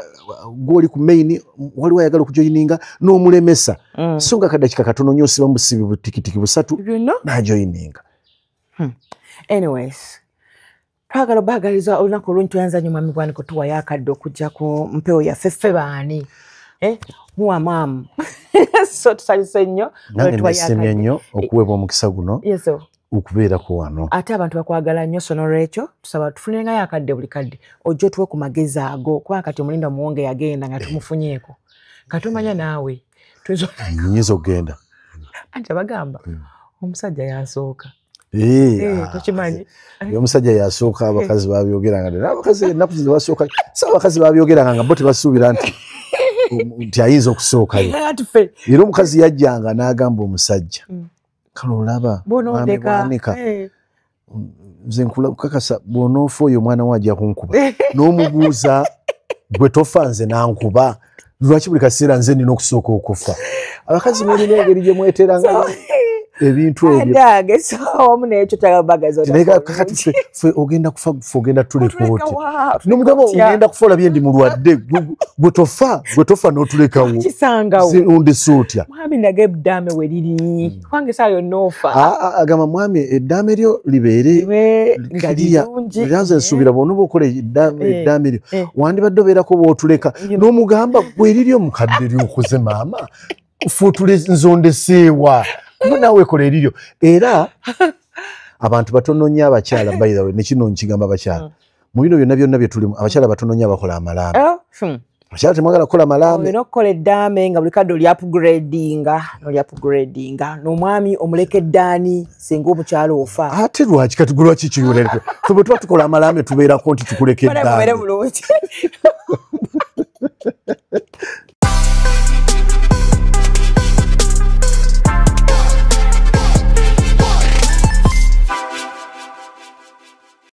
gwoli ku main waliwo ayagala okujoyininga n'omulemesa so nga kadakika katono nnyo osiba mu busibi butikitiki busatu n'ajoyininga anyways twagala obagaliza olunaku olungi tuyanza nnyo mwami bwaniko tuwayo akadde okujja ku mpewo yaffe ffe baani muwa maamu so tusanyuse nnyo nange nesimye nnyo okuweebwa omukisa guno okubeerako wano ate abantu bakwagala nnyo so n'olwekyo tusaba tufunengayo akadde buli kadde ojja otuwe ku magezi ago kubanga kati omulinda muwonge yagenda nga tumufunyeeko katumanya naawe nyinza okugenda anti abagamba omusajja yasooka tokimanyi omusajja yasooka abakazi babyogeranga abakazi ennaku zino basooka so abakazi babyogeranga nga bo tebasuubira nti ayinza okusookayo era omukazi yajjanga n'agamba omusajja kale olaba bwanika nze nkukakasa bw'onoofa oyo omwana we ajja kunkuba n'omubuuza gwe tofa nze nankuba lwaki buli kaseera nze nina okusooka okufa abakazi mulina engeri gye mweteranga ebintu ebyokati ffe ogenda kufa gwe ogenda tulekooti nomugamba ogenda kufa olabye ndi mulwadde gwe tofa n'otulekawo ondese otya mwami naga eddaame we liri kubanga esaa yonna ofa agamba mwami eddaame lyo libeere lyanze nsuubira bw'onooba okola eddaame lyo wandibadde obeerako bw'otuleka n'omugamba gwe liri omukadde lyokoze maama fuutule nzondeseewa kuba naawe kola eriryo era abantu batono nnyo abakyala by the way nekino nkigamba abakyala mu bino byonna bye tulimu abakyala batono nnyo abakola amalamba Abakyala temwagala kukola malambe. Olina okukola eddaame nga buli kadde oli upgradinga n'omwami omuleka eddaani singa omukyala ofa. Ate lwaki kati gulwa kiki yulere? Ffe bwe tuba tukola amalambe tubeerako nti tukuleka eddaame.